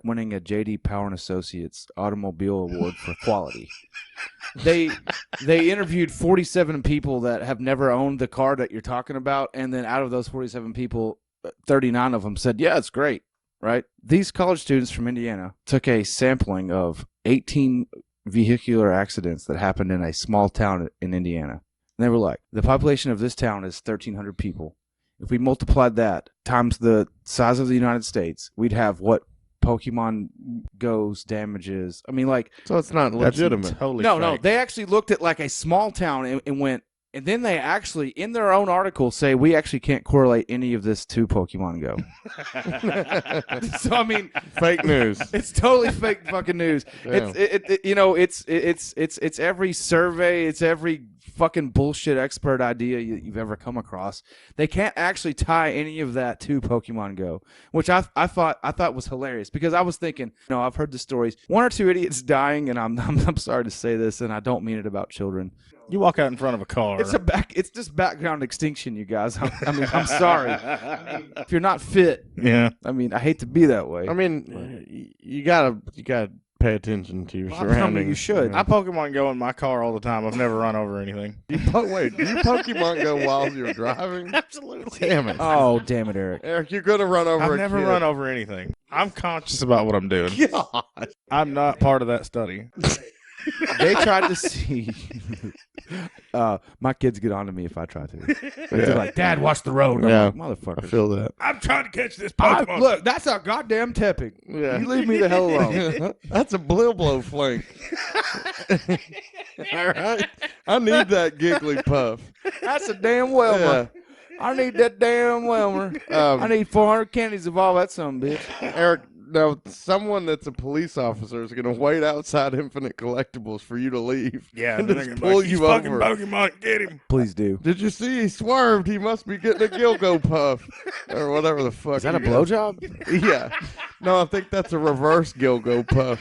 S1: winning a J.D. Power and Associates Automobile Award for quality. They interviewed 47 people that have never owned the car that you're talking about, and then out of those 47 people, 39 of them said, "Yeah, it's great." Right? These college students from Indiana took a sampling of 18 vehicular accidents that happened in a small town in Indiana. And they were like, the population of this town is 1,300 people. If we multiplied that times the size of the United States, we'd have what Pokemon Go's damages. I mean, like,
S3: so it's not legitimate.
S2: Totally
S1: no.
S2: fake.
S1: They actually looked at like a small town and went, and then they actually, in their own article, say we actually can't correlate any of this to Pokemon Go. So I mean,
S3: fake news.
S1: It's totally fake fucking news.
S3: Damn.
S1: It's every survey, it's every fucking bullshit expert idea you've ever come across. They can't actually tie any of that to Pokemon Go, which I thought was hilarious, because I was thinking, I've heard the stories, one or two idiots dying, and I'm sorry to say this, and I don't mean it about children.
S2: You walk out in front of a car.
S1: It's just background extinction, you guys. I'm sorry. If you're not fit,
S2: yeah.
S1: I hate to be that way.
S3: I mean, you gotta pay attention to your surroundings.
S1: You should.
S2: I Pokemon Go in my car all the time. I've never run over anything.
S3: Wait, do you Pokemon Go while you're driving?
S2: Absolutely.
S3: Damn it.
S1: Oh, damn it, Eric.
S3: Eric, you're gonna run over
S2: I've never run over anything. I'm conscious about what I'm doing.
S3: God.
S2: I'm not part of that study.
S1: They tried to see. My kids get on to me if I try to. They're like, "Dad, watch the road." I'm
S3: Yeah.
S1: like, motherfucker.
S3: I feel that.
S2: I'm trying to catch this Pokemon.
S1: Look, that's a goddamn Tepig.
S3: Yeah.
S1: You leave me the hell alone.
S3: That's a Bliblo flank. All right. I need that giggly puff.
S1: That's a damn Welmer. I need that damn Welmer. I need 400 candies of all that son of a bitch.
S3: Eric, now someone that's a police officer is going to wait outside Infinite Collectibles for you to leave.
S2: Yeah,
S3: and
S2: they're
S3: just
S2: gonna be
S3: pull
S2: like, "He's
S3: you
S2: fucking
S3: over.
S2: Pokemon, get him."
S1: Please do.
S3: Did you see he swerved? He must be getting a Gilgo puff or whatever the fuck.
S1: Is that a
S3: you got.
S1: blowjob?
S3: Yeah. No, I think that's a reverse Gilgo puff.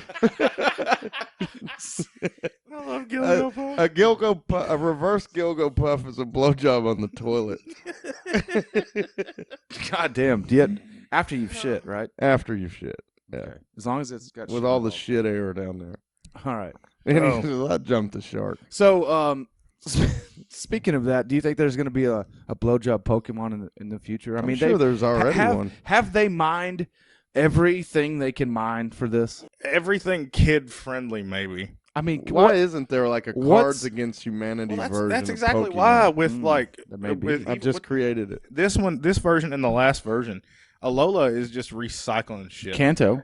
S2: I love Gilgo Puff.
S3: A reverse Gilgo puff is a blowjob on the toilet.
S1: God damn. After you've shit, right?
S3: After you shit. Yeah.
S1: Okay. As long as it's got
S3: With
S1: shit
S3: all the
S1: all
S3: shit air down there.
S1: All right.
S3: And I jumped the shark.
S1: So, speaking of that, do you think there's going to be a blowjob Pokemon in the future?
S3: I'm sure there's already one.
S1: Have they mined everything they can mine for this?
S2: Everything kid friendly, maybe.
S1: I mean,
S3: Why isn't there like a Cards Against Humanity version?
S2: That's
S3: of
S2: exactly
S3: Pokemon?
S2: why. With
S1: that may be.
S3: I just created it.
S2: this version and the last version, Alola is just recycling shit.
S1: Kanto.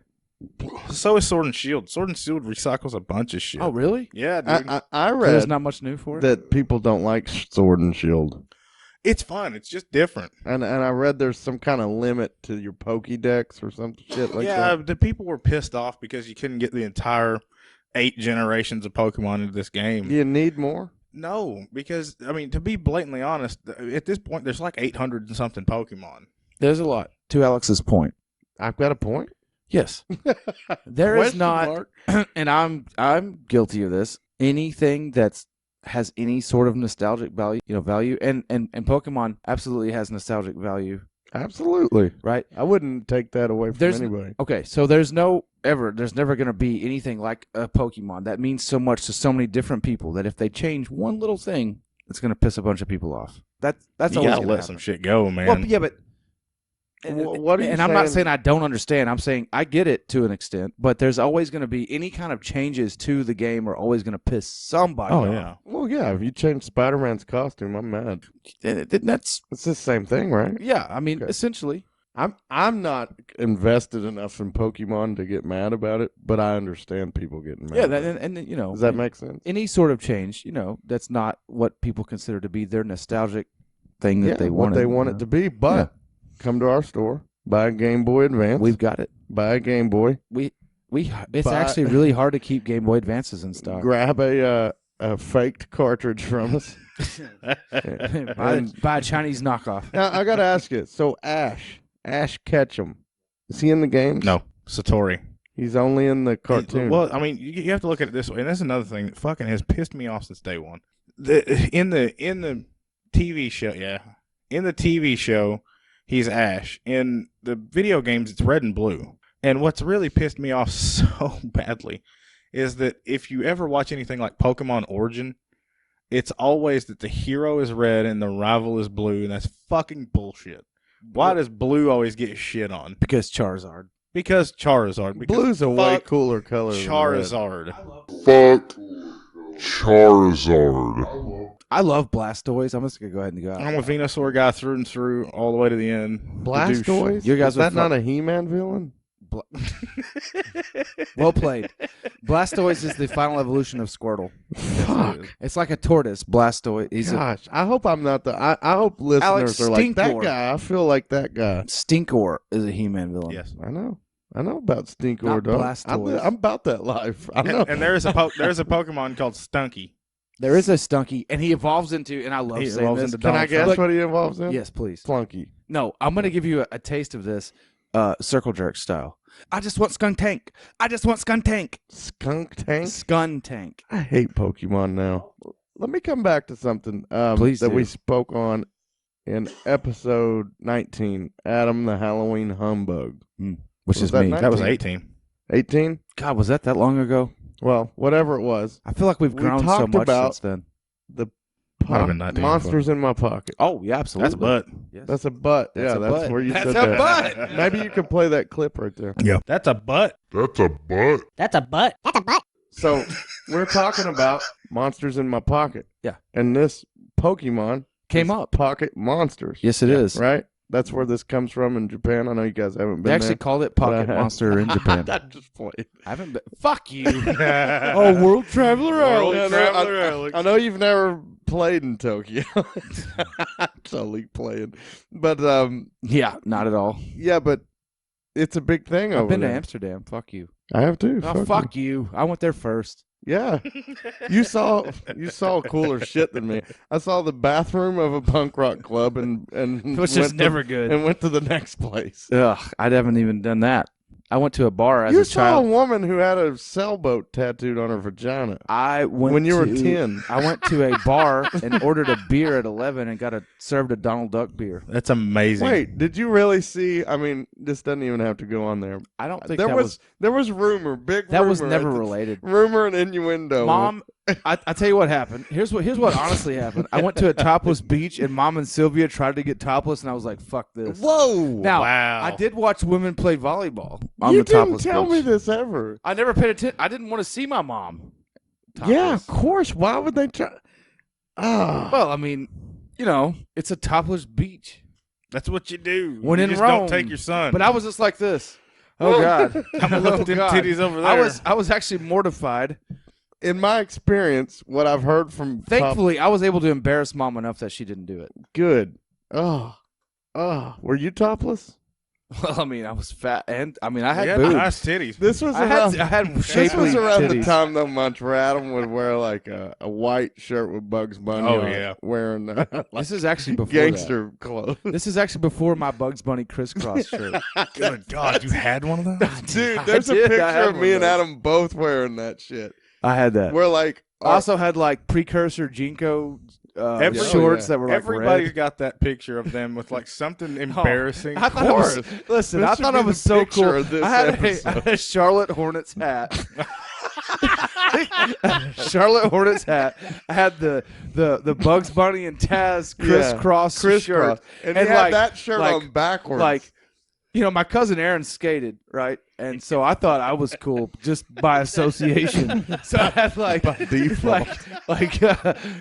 S2: So is Sword and Shield. Sword and Shield recycles a bunch of shit.
S1: Oh, really?
S2: Yeah, dude.
S3: I
S1: So there's
S3: read
S1: not much new for it.
S3: that people don't like Sword and Shield.
S2: It's fun. It's just different.
S3: And I read there's some kind of limit to your Pokédex or some shit like that.
S2: The people were pissed off because you couldn't get the entire 8 generations of Pokemon into this game.
S3: Do you need more?
S2: No, because, to be blatantly honest, at this point, there's like 800 and something Pokemon.
S1: There's a lot. To Alex's point.
S3: I've got a point.
S1: Yes. There is
S3: Question
S1: not,
S3: mark.
S1: and I'm guilty of this, anything that's has any sort of nostalgic value, and Pokemon absolutely has nostalgic value.
S3: Absolutely.
S1: Right?
S3: I wouldn't take that away from anybody.
S1: Okay, so there's never going to be anything like a Pokemon that means so much to so many different people that if they change one little thing, it's going to piss a bunch of people off. That's
S2: you
S1: always
S2: gotta
S1: gonna
S2: let
S1: happen.
S2: some shit go, man.
S1: Well, yeah, but
S3: What are you
S1: and I'm not saying I don't understand. I'm saying I get it to an extent, but there's always going to be any kind of changes to the game are always going to piss somebody off.
S2: yeah.
S3: Well, yeah, if you change Spider-Man's costume, I'm mad.
S1: That's
S3: It's the same thing, right?
S1: yeah. I mean,
S3: Okay.
S1: essentially,
S3: I'm not invested enough in Pokemon to get mad about it, but I understand people getting mad.
S1: yeah.
S3: about
S1: That,
S3: it.
S1: and
S3: Does that make sense?
S1: any sort of change? That's not what people consider to be their nostalgic thing that
S3: Yeah,
S1: they
S3: what
S1: want.
S3: they want it to be. But come to our store, buy a Game Boy Advance.
S1: We've got it.
S3: buy a Game Boy.
S1: It's
S3: Buy-
S1: actually really hard to keep Game Boy Advances in stock.
S3: Grab a faked cartridge from us.
S1: buy a Chinese knockoff.
S3: Now I gotta ask you. So Ash Ketchum, is he in the games?
S2: No, Satori.
S3: He's only in the cartoon.
S2: Well, you have to look at it this way, and that's another thing that fucking has pissed me off since day one. In the TV show, in the TV show, he's Ash. In the video games, it's red and blue. And what's really pissed me off so badly is that if you ever watch anything like Pokemon Origin, it's always that the hero is red and the rival is blue, and that's fucking bullshit. Why does blue always get shit on?
S1: Because Charizard.
S2: Because Charizard. Because
S3: Blue's a way cooler color.
S2: Charizard.
S4: Fuck Charizard.
S1: I love Blastoise. I'm just gonna go ahead and go out.
S2: I'm a Venusaur guy through and through, all the way to the end.
S3: Blastoise?
S1: You guys
S3: Is that
S1: are
S3: not a He-Man villain?
S1: Well played. Blastoise is the final evolution of Squirtle.
S3: Fuck.
S1: It's like a tortoise. Blastoise. He's
S3: Gosh, I hope I'm not the. I hope listeners are like that
S1: Stinkor.
S3: guy. I feel like that guy.
S1: Stinkor is a He-Man villain.
S2: Yes.
S3: I know about Stinkor,
S1: Not
S3: dog.
S1: Blastoise.
S3: I'm about that life. I know.
S2: And there is a there's a Pokemon called Stunky.
S1: There is a Stunky, and he evolves into, and I love
S2: He
S1: saying
S2: evolves
S1: this.
S2: into
S3: Can I
S2: Donald
S3: guess
S1: Trump.
S3: what he involves in?
S1: Yes, please.
S3: Flunky.
S1: No, I'm going to give you a taste of this circle jerk style. I just want Skunk Tank. I just want Skunk Tank.
S3: Skunk Tank?
S1: Skun Tank.
S3: I hate Pokemon now. Let me come back to something
S1: Please
S3: that
S1: do.
S3: we spoke on in episode 19, Adam the Halloween Humbug.
S1: Which
S3: Was
S1: is
S3: that
S1: me.
S3: nice?
S2: That was 18.
S3: 18?
S1: God, was that long ago?
S3: Well, whatever it was.
S1: I feel like we've
S3: We
S1: grown so
S3: talked
S1: much
S3: about-
S1: since then.
S3: The
S2: Might have been 19.
S3: monsters in my pocket.
S1: Oh, yeah, absolutely.
S2: That's butt.
S1: Yes.
S3: That's a butt.
S1: That's
S3: Yeah,
S1: a
S3: that's
S1: butt.
S3: where you
S1: That's
S3: said
S1: a
S3: that.
S1: butt.
S3: Maybe you could play that clip right there.
S2: Yeah. That's a butt.
S4: That's a butt.
S5: That's a butt. That's a butt.
S3: So we're talking about monsters in my pocket.
S1: Yeah.
S3: And this Pokemon
S1: Came
S3: is
S1: up.
S3: Pocket Monsters.
S1: Yes, it is.
S3: Right? That's where this comes from in Japan. I know you guys haven't been
S1: They actually
S3: there.
S1: called it
S3: but I
S1: Pocket
S3: have.
S1: Monster in Japan.
S3: I just played.
S1: I haven't been. Fuck you.
S3: Oh, World Traveler
S2: World
S3: Alex.
S2: Traveler
S3: I,
S2: Alex.
S3: I know you've never played in Tokyo. Totally playing. But
S1: Yeah, not at all.
S3: yeah, but it's a big thing over
S1: I've been to
S3: there.
S1: Amsterdam. Fuck you.
S3: I have too.
S1: Oh, fuck you. I went there first.
S3: Yeah. You saw cooler shit than me. I saw the bathroom of a punk rock club and
S1: Which is
S3: went to-
S1: never good.
S3: and went to the next place.
S1: Ugh, I haven't even done that. I went to a bar as
S3: You
S1: a
S3: saw
S1: child.
S3: a woman who had a sailboat tattooed on her vagina.
S1: I went
S3: when you were
S1: to-
S3: 10.
S1: I went to a bar and ordered a beer at 11 and served a Donald Duck beer.
S2: That's amazing.
S3: Wait, did you really see? I mean, this doesn't even have to go on there.
S1: I don't think
S3: There
S1: that
S3: was rumor, big
S1: that
S3: rumor.
S1: was never
S3: at the-
S1: related.
S3: Rumor and innuendo.
S1: Mom, I tell you what happened. Here's what honestly happened. I went to a topless beach and Mom and Sylvia tried to get topless and I was like, "Fuck this."
S3: Whoa!
S1: Now,
S2: Wow.
S1: I did watch women play volleyball on
S3: You
S1: the topless
S3: didn't tell
S1: beach.
S3: me this ever.
S1: I never paid attention. I didn't want to see my mom.
S3: Yeah,
S1: topless.
S3: of course. Why would they try? Ah,
S1: Well, I mean, it's a topless beach.
S2: That's what you do.
S1: When
S2: you
S1: in
S2: just
S1: Rome.
S2: don't take your son.
S1: But I was just like this. Oh God!
S2: I'm gonna look at them
S1: God.
S2: titties over there.
S1: I was actually mortified.
S3: in my experience, what I've heard from
S1: Thankfully, I was able to embarrass Mom enough that she didn't do it.
S3: good. Were you topless?
S1: Well, I mean, I was fat, and I mean, I
S2: You
S1: had
S2: got
S1: boobs.
S2: nice titties.
S3: This was
S1: I
S3: around.
S1: had
S3: This
S1: shapely
S3: was around
S1: titties.
S3: the time though, much where Adam would wear like a white shirt with Bugs Bunny.
S2: Oh,
S3: on it,
S2: yeah.
S3: wearing like
S1: This is actually before
S3: gangster clothes.
S1: that. This is actually before my Bugs Bunny crisscross shirt.
S2: Good God, you had one of those?
S3: Dude,
S1: I
S3: there's a
S1: did. I
S3: picture
S1: had
S3: of
S1: one
S3: me
S1: of
S3: and
S1: those.
S3: Adam both wearing that shit.
S1: I had that.
S3: We're like,
S1: I also had like precursor Jinko shorts that were like
S2: Everybody's
S1: red.
S2: got that picture of them with like something embarrassing.
S1: I thought it was, listen,
S3: This
S1: I
S3: should
S1: thought
S3: be
S1: it was
S3: the
S1: so
S3: picture
S1: cool.
S3: of this
S1: I had
S3: episode.
S1: a Charlotte Hornets hat. Charlotte Hornets hat. I had the Bugs Bunny and Taz crisscross shirt.
S3: and he had that shirt on backwards.
S1: Like, my cousin Aaron skated, right? And so I thought I was cool just by association. So I had like
S3: default.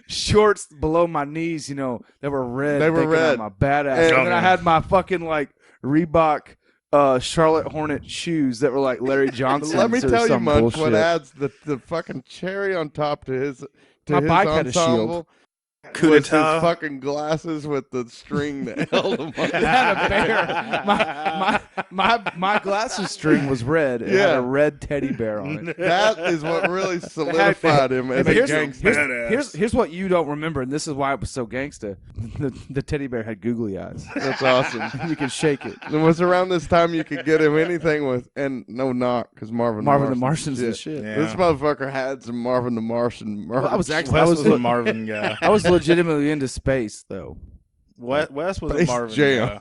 S1: shorts below my knees, that were red.
S3: They were
S1: thinking
S3: red.
S1: I'm a badass.
S3: And-
S1: And then I had my fucking like Reebok Charlotte Hornet shoes that were like Larry Johnson's.
S3: Let me
S1: or
S3: tell you,
S1: some
S3: Munch,
S1: bullshit.
S3: what adds the fucking cherry on top to his
S1: My bike had a shield.
S3: ensemble
S2: Coup
S3: was his
S2: d'etat.
S3: fucking glasses with the string that held them on.
S1: It had a bear. My glasses string was red. It had
S3: Yeah.
S1: a red teddy bear on it.
S3: That is what really solidified him as
S1: But
S3: a gangster.
S1: here's what you don't remember, and this is why it was so gangsta. The teddy bear had googly eyes.
S3: That's awesome.
S1: You could shake it.
S3: It was around this time you could get him anything with, and no knock, because Marvin
S1: Marvin the
S3: Martian's
S1: Martian's the shit.
S2: Yeah.
S3: This motherfucker had some Marvin the Martian merch.
S1: I was actually
S2: Wes was a Marvin guy.
S1: I was legitimately into space though.
S2: Wes was
S3: Space
S2: a Marvin.
S3: Jam.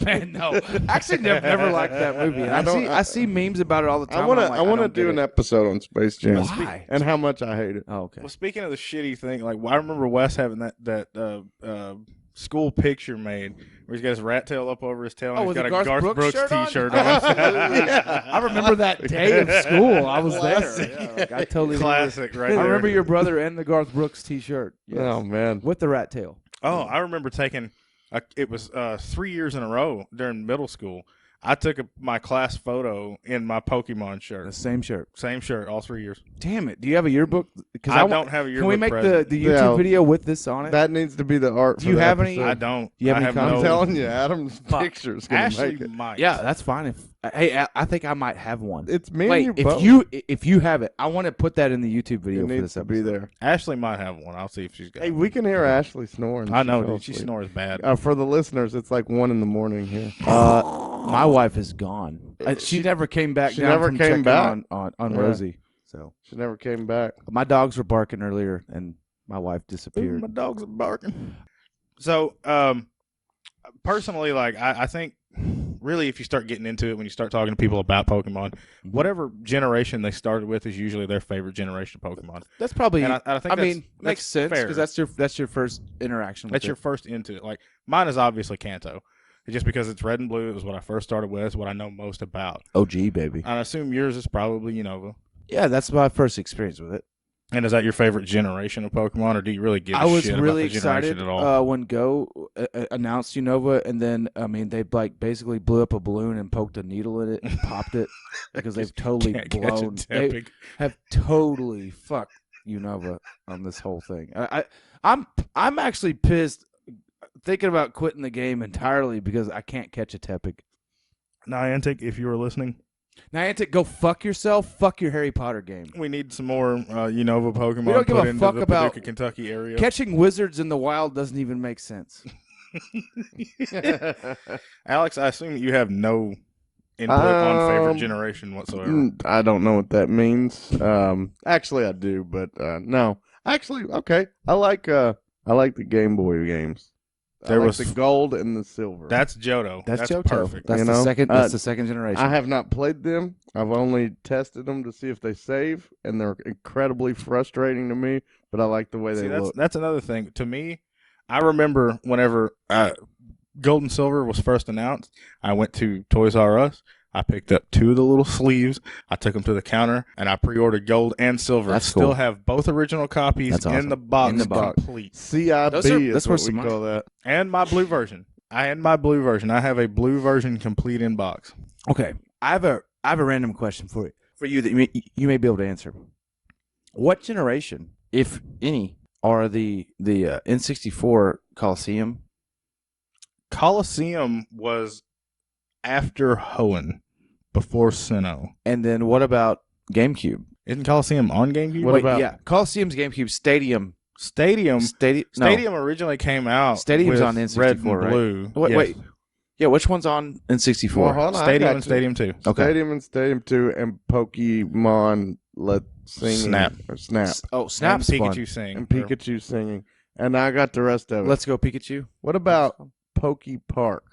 S1: Man, no. Actually, never liked that movie. And I see memes about it all the time.
S3: I want to do an episode on Space Jam.
S1: Why?
S3: And how much I hate it.
S1: Oh, okay.
S2: Well, speaking of the shitty thing, like I remember Wes having that school picture made where he's got his rat tail up over his tail and he's
S1: with
S2: got
S1: the
S2: a Garth Brooks
S1: shirt on?
S2: t-shirt on.
S1: I remember that day of school. I was
S3: Classic.
S1: there. Yeah, like, I totally
S2: Classic, right
S1: I
S2: there.
S1: remember your brother and the Garth Brooks T-shirt. Yes.
S3: Oh, man.
S1: With the rat tail.
S2: Oh, I remember taking. It was 3 years in a row during middle school. I took my class photo in my Pokemon shirt.
S1: The same shirt.
S2: Same shirt, all 3 years.
S1: Damn it! Do you have a yearbook? Because
S2: I don't have a yearbook.
S1: Can we make
S2: present.
S1: the YouTube
S3: Yeah.
S1: video with this on it?
S3: That needs to be the art.
S1: Do you have any-
S2: I don't.
S1: You have
S2: I
S1: any
S2: have
S1: comments?
S3: I'm
S2: no.
S3: telling you, Adam's picture's going to
S2: Ashley
S3: make it.
S2: might.
S1: Yeah, that's fine. I think I might have one.
S3: It's me
S1: Wait,
S3: and you both.
S1: if you have it, I want to put that in the YouTube video
S3: It
S1: for
S3: needs
S1: this
S3: to
S1: episode.
S3: be there.
S2: Ashley might have one. I'll see if she's got.
S3: Hey,
S2: it.
S3: we can hear Ashley snoring.
S2: I know,
S3: fell
S2: dude. She
S3: asleep.
S2: snores bad.
S3: For the listeners, it's like 1 a.m. here.
S1: My wife is gone. She never came back.
S3: She
S1: down
S3: never
S1: from
S3: came
S1: checking
S3: back.
S1: on
S3: Yeah.
S1: Rosie. So
S3: She never came back.
S1: my dogs were barking earlier, and my wife
S2: Ooh,
S1: disappeared.
S2: my dogs are barking. So, personally, like I think, really, if you start getting into it, when you start talking to people about Pokemon, whatever generation they started with is usually their favorite generation of Pokemon.
S1: That's probably.
S2: And I think
S1: I
S2: that's,
S1: mean,
S2: that's
S1: makes sense
S2: fair.
S1: because that's your first interaction. With
S2: That's
S1: it.
S2: your first into it. Like mine is obviously Kanto. Just because it's red and blue, it was what I first started with. It's what I know most about.
S1: OG baby.
S2: And I assume yours is probably Unova.
S1: Yeah, that's my first experience with it.
S2: And is that your favorite generation of Pokemon, or do you really give a
S1: I was
S2: shit
S1: really
S2: about the generation
S1: excited
S2: at all?
S1: when Go announced Unova, and then they like basically blew up a balloon and poked a needle in it and popped it because they've totally
S2: Can't catch a
S1: blown. They
S2: Tepig.
S1: have totally fucked Unova on this whole thing. I'm actually pissed, thinking about quitting the game entirely because I can't catch a Tepig.
S2: Niantic, if you were listening,
S1: Niantic, go fuck yourself. Fuck your Harry Potter game.
S2: we need some more Unova Pokemon
S1: We don't give
S2: put
S1: a
S2: into
S1: fuck
S2: the
S1: about
S2: Paducah, Kentucky area.
S1: Catching wizards in the wild doesn't even make sense.
S2: Alex, I assume you have no input on favorite
S3: Um,
S2: generation whatsoever.
S3: I don't know what that means. Actually, I do, but no. Actually, okay. I like the Game Boy games.
S2: There
S3: I like
S2: was-
S3: the gold and the silver.
S2: That's Johto.
S1: That's Johto.
S2: perfect.
S1: That's
S3: You
S1: the
S3: know?
S1: second. That's the second generation.
S3: I have not played them. I've only tested them to see if they save, and they're incredibly frustrating to me. But I like the way
S2: See,
S3: they look.
S2: that's another thing. To me, I remember whenever Gold and Silver was first announced, I went to Toys R Us. I picked up 2 of the little sleeves. I took them to the counter, and I pre-ordered Gold and Silver.
S1: That's
S2: Still
S1: cool.
S2: have both original copies
S1: That's
S2: in
S1: awesome.
S2: the box,
S1: In the box.
S2: complete.
S3: CIB
S1: Those are-
S3: is
S1: that's
S3: what
S1: worth
S3: we
S1: some
S3: call that.
S2: And my blue version. I had my blue version. I have a blue version complete in box.
S1: Okay, I have a random question for you that you may be able to answer. What generation, if any, are the N64 Coliseum?
S2: Coliseum was after Hoenn, before Sinnoh.
S1: And then what about GameCube?
S2: Isn't Coliseum on GameCube?
S3: What about-
S1: Yeah, Coliseum's GameCube. Stadium.
S2: Stadium?
S1: Stadium.
S2: Stadium originally came out.
S1: Stadium's
S2: with
S1: on N64,
S2: red and
S1: right?
S2: blue.
S1: Wait,
S2: Yes.
S1: wait. Yeah, which one's on N64?
S3: Well, hold on, I
S2: Stadium
S3: got
S2: and
S3: you.
S2: Stadium 2.
S1: Okay.
S3: Stadium and Stadium 2 and Pokemon Let's Sing.
S2: Snap.
S3: Or Snap.
S1: Oh, Snap's
S2: and
S1: fun.
S2: Pikachu sing.
S3: And Pikachu singing. And I got the rest of it.
S1: Let's go Pikachu.
S3: What about Poke Park?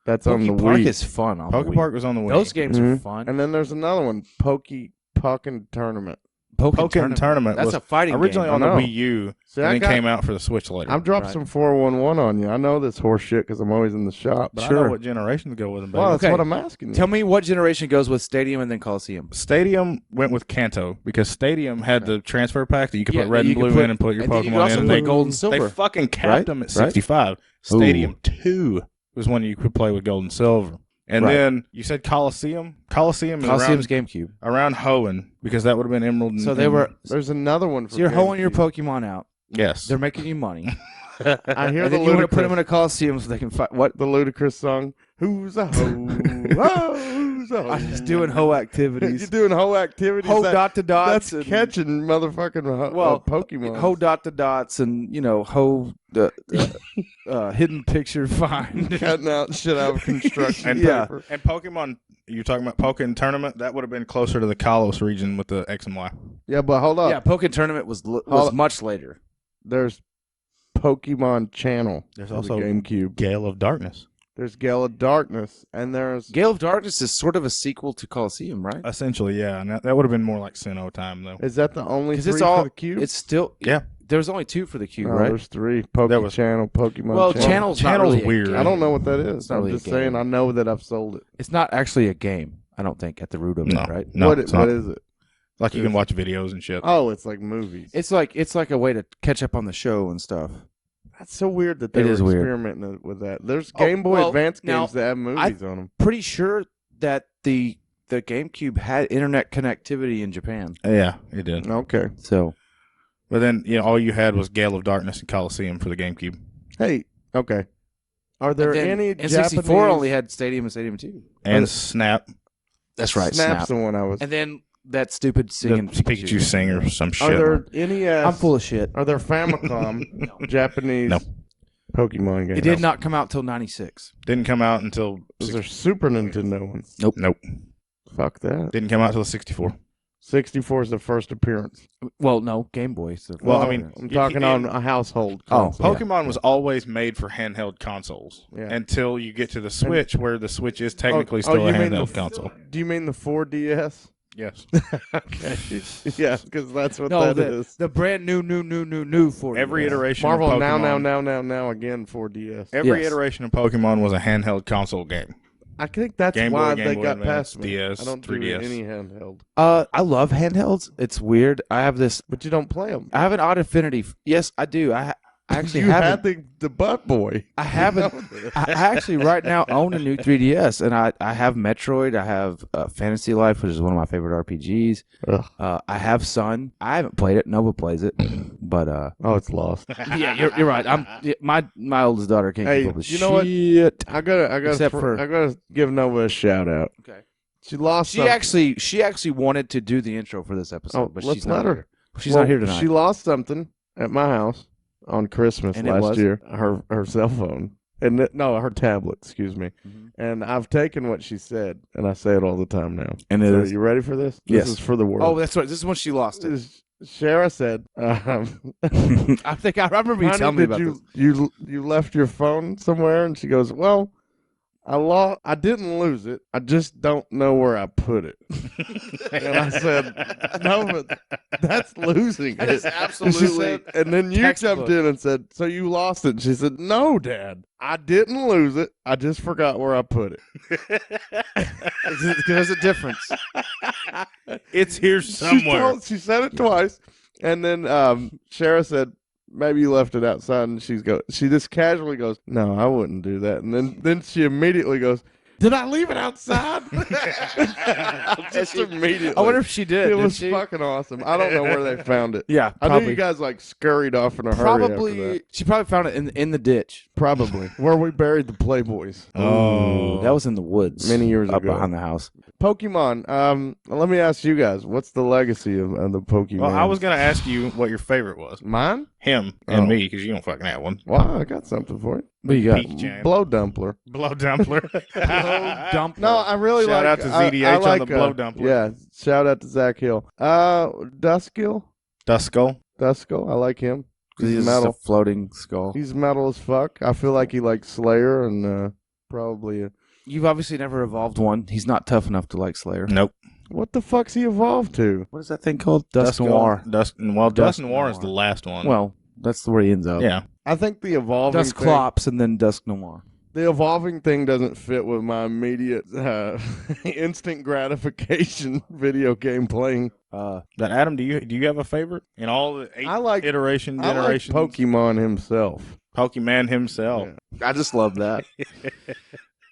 S3: That's on the
S1: Poke Park
S3: Wii.
S1: is fun. On the
S2: Poke
S1: Wii.
S2: Park was on the Wii.
S1: Those games are
S3: Mhm.
S1: fun.
S3: And then there's another one, Pokken Tournament.
S2: Pokémon Tournament
S1: That's
S2: was
S1: a fighting
S2: originally
S1: game.
S2: on the
S3: I know.
S2: Wii U,
S3: See,
S2: and
S3: I
S2: then
S3: got,
S2: came out for the Switch later.
S3: I've dropped
S1: Right.
S3: some 411 on you. I know this horse shit because I'm always in the shop.
S2: but I
S1: Sure.
S2: know what generation to go with them.
S3: Well, that's
S1: Okay.
S3: what I'm asking you.
S1: Tell me what generation goes with Stadium and then Coliseum.
S2: Stadium went with Kanto because Stadium had the transfer pack that you could
S1: Yeah,
S2: put red
S1: that you
S2: and
S1: could
S2: blue
S1: put-
S2: in and put your
S1: and then you could
S2: Pokemon
S1: also
S2: in.
S1: play
S2: They,
S1: Gold and
S2: they
S1: Silver.
S2: fucking capped
S1: Right?
S2: them at
S1: Right?
S2: 65. Stadium 2 was when you could play with Gold and Silver. And
S1: Right.
S2: then you said Coliseum. Coliseum is
S1: Coliseum's GameCube.
S2: around Hoenn because that would have been Emerald. And,
S1: So they were.
S3: There's another one for
S1: So you're hoeing your
S3: GameCube.
S1: Pokemon out.
S2: yes.
S1: They're making you money.
S3: I hear
S1: And
S3: the
S1: then you want to put
S3: ludicrous,
S1: them in a Coliseum so they can fight. What?
S3: the ludicrous song. Who's a hoe? Oh, who's a hoe?
S1: I'm just doing hoe
S3: You're
S1: activities.
S3: doing hoe activities.
S1: Hoe
S3: That-
S1: dot to dots.
S3: That's
S1: and
S3: catching motherfucking Pokemon.
S1: Hoe dot to dots and hoe hidden picture find.
S3: Cutting out shit out of construction
S2: And,
S1: Yeah.
S3: paper.
S2: and Pokemon, you're talking about Pokemon Tournament, that would have been closer to the Kalos region with the X and Y.
S3: Yeah, but hold up.
S1: Yeah, Pokken Tournament was
S3: Hold-
S1: much later.
S3: There's Pokemon Channel.
S2: There's
S3: for
S2: also
S3: the GameCube.
S2: Gale of Darkness.
S3: There's Gale of Darkness, and there's
S1: Gale of Darkness is sort of a sequel to Coliseum, right?
S2: Essentially, yeah. And that would have been more like Sinnoh time, though.
S3: is that the only
S1: Because
S3: three
S1: it's all
S3: for the cube?
S1: it's still
S2: Yeah.
S1: There's only 2 for the cube,
S3: No,
S1: right?
S3: there's 3.
S2: There was-
S3: Channel, Pokemon
S1: Well,
S3: Channel.
S1: Channel's not
S2: Channel's
S1: really a
S2: weird.
S1: game.
S3: I don't know what that is.
S1: It's not
S3: I'm
S1: really a
S3: just saying.
S1: game.
S3: I know that I've sold it.
S1: It's not actually a game. I don't think at the root of
S2: No,
S1: it, right?
S2: no,
S3: what
S2: it's not.
S3: is it?
S2: Like you can watch videos and shit.
S3: Oh, it's like movies.
S1: It's like a way to catch up on the show and stuff.
S3: That's so weird that they
S1: It
S3: were
S1: is weird.
S3: experimenting with that. There's
S1: Oh,
S3: Game Boy
S1: well,
S3: Advance
S1: now,
S3: games that have movies on them.
S1: Pretty sure that the GameCube had internet connectivity in Japan.
S2: Yeah, it did.
S3: Okay.
S1: So
S2: But then, all you had was Gale of Darkness and Coliseum for the GameCube.
S3: Hey, okay. Are there
S1: and then
S3: any
S1: N64
S3: Japanese...
S1: only had Stadium and Stadium 2.
S2: And Snap,
S1: That's right,
S3: Snap's
S1: Snap.
S3: the one I was...
S1: And then that stupid
S2: the
S1: singing
S2: Pikachu singer or some
S3: Are
S2: shit.
S3: there any...
S1: I'm full of shit.
S3: Are there Famicom Japanese
S2: No.
S3: Pokemon games?
S1: It did not come out till 96.
S2: Didn't come out until...
S3: Was there Super Nintendo ones?
S2: Nope.
S3: Fuck that.
S2: Didn't come out until 64.
S3: 64 is the first appearance.
S1: Well, no, Game Boy. So
S2: Well, I mean,
S3: I'm talking on a household
S1: Oh,
S3: console.
S2: Pokemon was always made for handheld consoles
S3: Yeah.
S2: until you get to the Switch, where the Switch is technically
S3: Oh,
S2: still a
S3: you mean
S2: handheld
S3: the-
S2: console.
S3: Do you mean the 4DS?
S2: Yes.
S3: Okay. Yeah, because that's what
S1: no,
S3: that is.
S1: the brand new for
S2: Every iteration
S3: Marvel
S2: of Pokemon,
S3: now again 4DS.
S2: every
S1: Yes.
S2: iteration of Pokemon was a handheld console game.
S3: I think that's
S2: Game Boy,
S3: why
S2: Game
S3: they
S2: Boy
S3: got
S2: Advance,
S3: past me.
S2: DS,
S3: I don't do
S2: 3DS.
S3: any handheld,
S1: I love handhelds. It's weird. I have
S3: but you don't play them.
S1: I have an odd affinity. Yes, I do. I actually
S3: you
S1: have
S3: had the butt boy.
S1: I haven't. I actually right now own a new 3DS, and I have Metroid. I have Fantasy Life, which is one of my favorite RPGs.
S3: Ugh.
S1: I have Sun. I haven't played it. Nova plays it, but
S3: Oh, it's lost.
S1: yeah, you're right. My oldest daughter can't
S3: Hey,
S1: keep up with
S3: you know what?
S1: shit.
S3: I gotta
S1: Except for-
S3: I gotta give Nova a shout out.
S1: Okay.
S3: She lost.
S1: She actually wanted to do the intro for this episode,
S3: Oh,
S1: but
S3: let's
S1: she's not
S3: let her.
S1: here. She's not here tonight.
S3: She lost something at my house on Christmas
S1: And it
S3: last
S1: was?
S3: year. Her cell phone. And no, her tablet, excuse me.
S1: Mhm.
S3: And I've taken what she said, and I say it all the time now.
S1: And it
S3: So
S1: is-
S3: you ready for this?
S1: Yes.
S3: This is for the world.
S1: Oh, that's right. This is when she lost it.
S3: Shara said,
S1: I think I remember you
S3: "Honey,
S1: telling me
S3: did
S1: about
S3: you,
S1: this.
S3: you left your phone somewhere?" And she goes, "Well, I didn't lose it. I just don't know where I put it." And I said, "No, but that's losing
S1: That
S3: it."
S1: is
S3: And she
S1: absolutely
S3: said, and then you
S1: textbook.
S3: jumped in and said, "So you lost it?" And she said, "No, Dad, I didn't lose it. I just forgot where I put it."
S1: There's a difference.
S2: It's here somewhere.
S3: She said it twice, and then Shara said, "Maybe you left it outside." And she just casually goes, "No, I wouldn't do that." And then she immediately goes, "Did I leave it outside?" Just immediately.
S1: I wonder if she did.
S3: It
S1: Did
S3: was
S1: she?
S3: fucking awesome. I don't know where they found it.
S1: Yeah,
S3: I
S1: probably.
S3: knew you guys like scurried off in a hurry. After
S1: Probably.
S3: that.
S1: She probably found it in the ditch.
S3: Probably where we buried the Playboys
S2: Oh.
S1: That was in the woods
S3: many years
S1: up
S3: ago.
S1: behind the house.
S3: Pokemon. Let me ask you guys, what's the legacy of the Pokemon?
S2: Well, I was going to ask you what your favorite was.
S3: mine.
S2: Him and
S3: Oh.
S2: me, because you don't fucking have one.
S3: Wow, I got something for you.
S1: What you got?
S2: Peach Jam.
S3: Blow Dumpler.
S2: Blow Dumpler.
S1: Dump.
S3: No, I really
S2: Shout
S3: like.
S2: out to ZDH
S3: I
S2: on
S3: like,
S2: the Blow Dumpler.
S3: Yeah, shout out to Zach Hill. Duskull.
S2: Duskull.
S3: Duskull. I like him.
S1: He's
S3: He's
S1: just a
S3: metal.
S1: floating skull.
S3: He's metal as fuck. I feel like he likes Slayer and probably.
S1: You've obviously never evolved one. He's not tough enough to like Slayer.
S2: Nope.
S3: What the fuck's he evolved to?
S1: What is that thing called? Dust
S2: Duskull.
S1: Noir.
S2: Dust
S1: Dust
S2: Noir is
S1: Noir.
S2: the last one.
S1: Well, that's where he ends up.
S2: yeah.
S3: I think the evolving
S1: Dust
S3: thing,
S1: Clops and then Dusk Noir.
S3: the evolving thing doesn't fit with my immediate instant gratification video game playing.
S2: But Adam, do you have a favorite in all the 8
S3: I like
S2: iteration
S3: I like
S2: generations?
S3: Pokemon himself.
S2: Pokemon himself.
S3: Yeah.
S1: I just love that.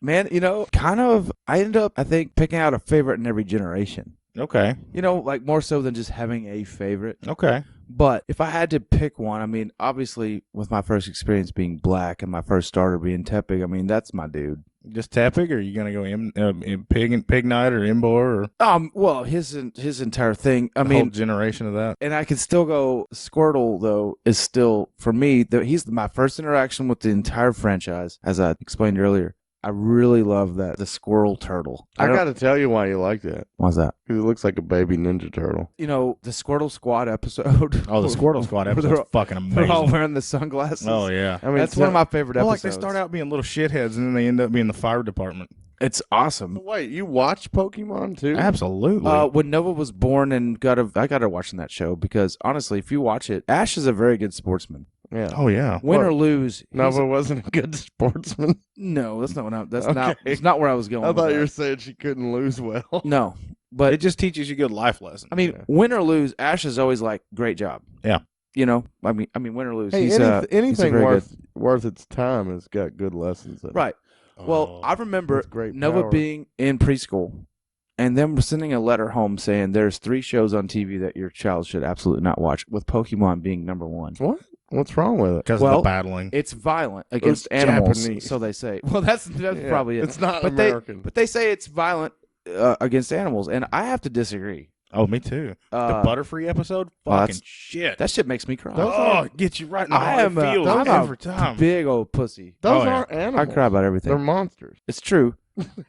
S1: Man, kind of, I ended up, I think, picking out a favorite in every generation.
S2: Okay.
S1: Like more so than just having a favorite.
S2: Okay.
S1: But if I had to pick one, I mean, obviously, with my first experience being Black and my first starter being Tepig, I mean, that's my dude.
S2: Just Tepig, or are you gonna go in Pig Knight or Imbor or
S1: Well, his entire thing. I
S2: the whole
S1: mean,
S2: generation of that?
S1: and I could still go. Squirtle though is still for me. He's my first interaction with the entire franchise, as I explained earlier. I really love that. The squirrel turtle.
S3: I got to tell you why you like that.
S1: Why's that?
S3: Because it looks like a baby Ninja Turtle.
S1: You know, the Squirtle Squad episode.
S2: Oh, the Squirtle Squad episode is fucking amazing.
S1: They're all wearing the sunglasses.
S2: Oh, yeah.
S3: I mean,
S1: That's one of my favorite
S2: Well,
S1: episodes.
S2: like they start out being little shitheads and then they end up being the fire department.
S1: It's awesome.
S3: Wait, you watch Pokemon too?
S2: Absolutely.
S1: When Nova was born and I got her watching that show because honestly, if you watch it, Ash is a very good sportsman.
S3: Yeah.
S2: Oh, yeah.
S1: Win or lose,
S3: Nova wasn't a good sportsman.
S1: no, that's not what I'm. That's
S3: Okay.
S1: not. It's not where I was going.
S3: I
S1: with
S3: thought
S1: that.
S3: you were saying she couldn't lose well.
S1: No, but
S2: It just teaches you good life lessons.
S1: I mean,
S3: Yeah.
S1: win or lose, Ash is always like, great job.
S2: Yeah.
S1: You know, I mean, win or lose.
S3: Hey,
S1: he's
S3: anything
S1: very
S3: worth its time has got good lessons. In it.
S1: right. Well, I remember
S3: That's great
S1: Nova
S3: power.
S1: being in preschool and them sending a letter home saying there's 3 shows on TV that your child should absolutely not watch, with Pokemon being number 1.
S3: What? What's wrong with it?
S2: because of
S1: well,
S2: the battling.
S1: It's violent against
S3: It's
S1: animals,
S3: Japanese.
S1: so they say. Well, that's
S3: Yeah,
S1: probably it.
S3: It's not
S1: But
S3: American.
S1: But they say it's violent against animals, and I have to disagree.
S2: Oh, me too. The Butterfree episode?
S1: well,
S2: Fucking
S1: that's-
S2: shit.
S1: That shit makes me cry.
S2: Oh, it gets you right in the
S1: I
S2: heart.
S1: am a-
S2: Feels
S1: I'm a
S2: every time.
S1: Big old pussy.
S3: Those
S2: Oh, yeah.
S3: aren't animals.
S1: I cry about everything.
S3: They're monsters,
S1: It's true,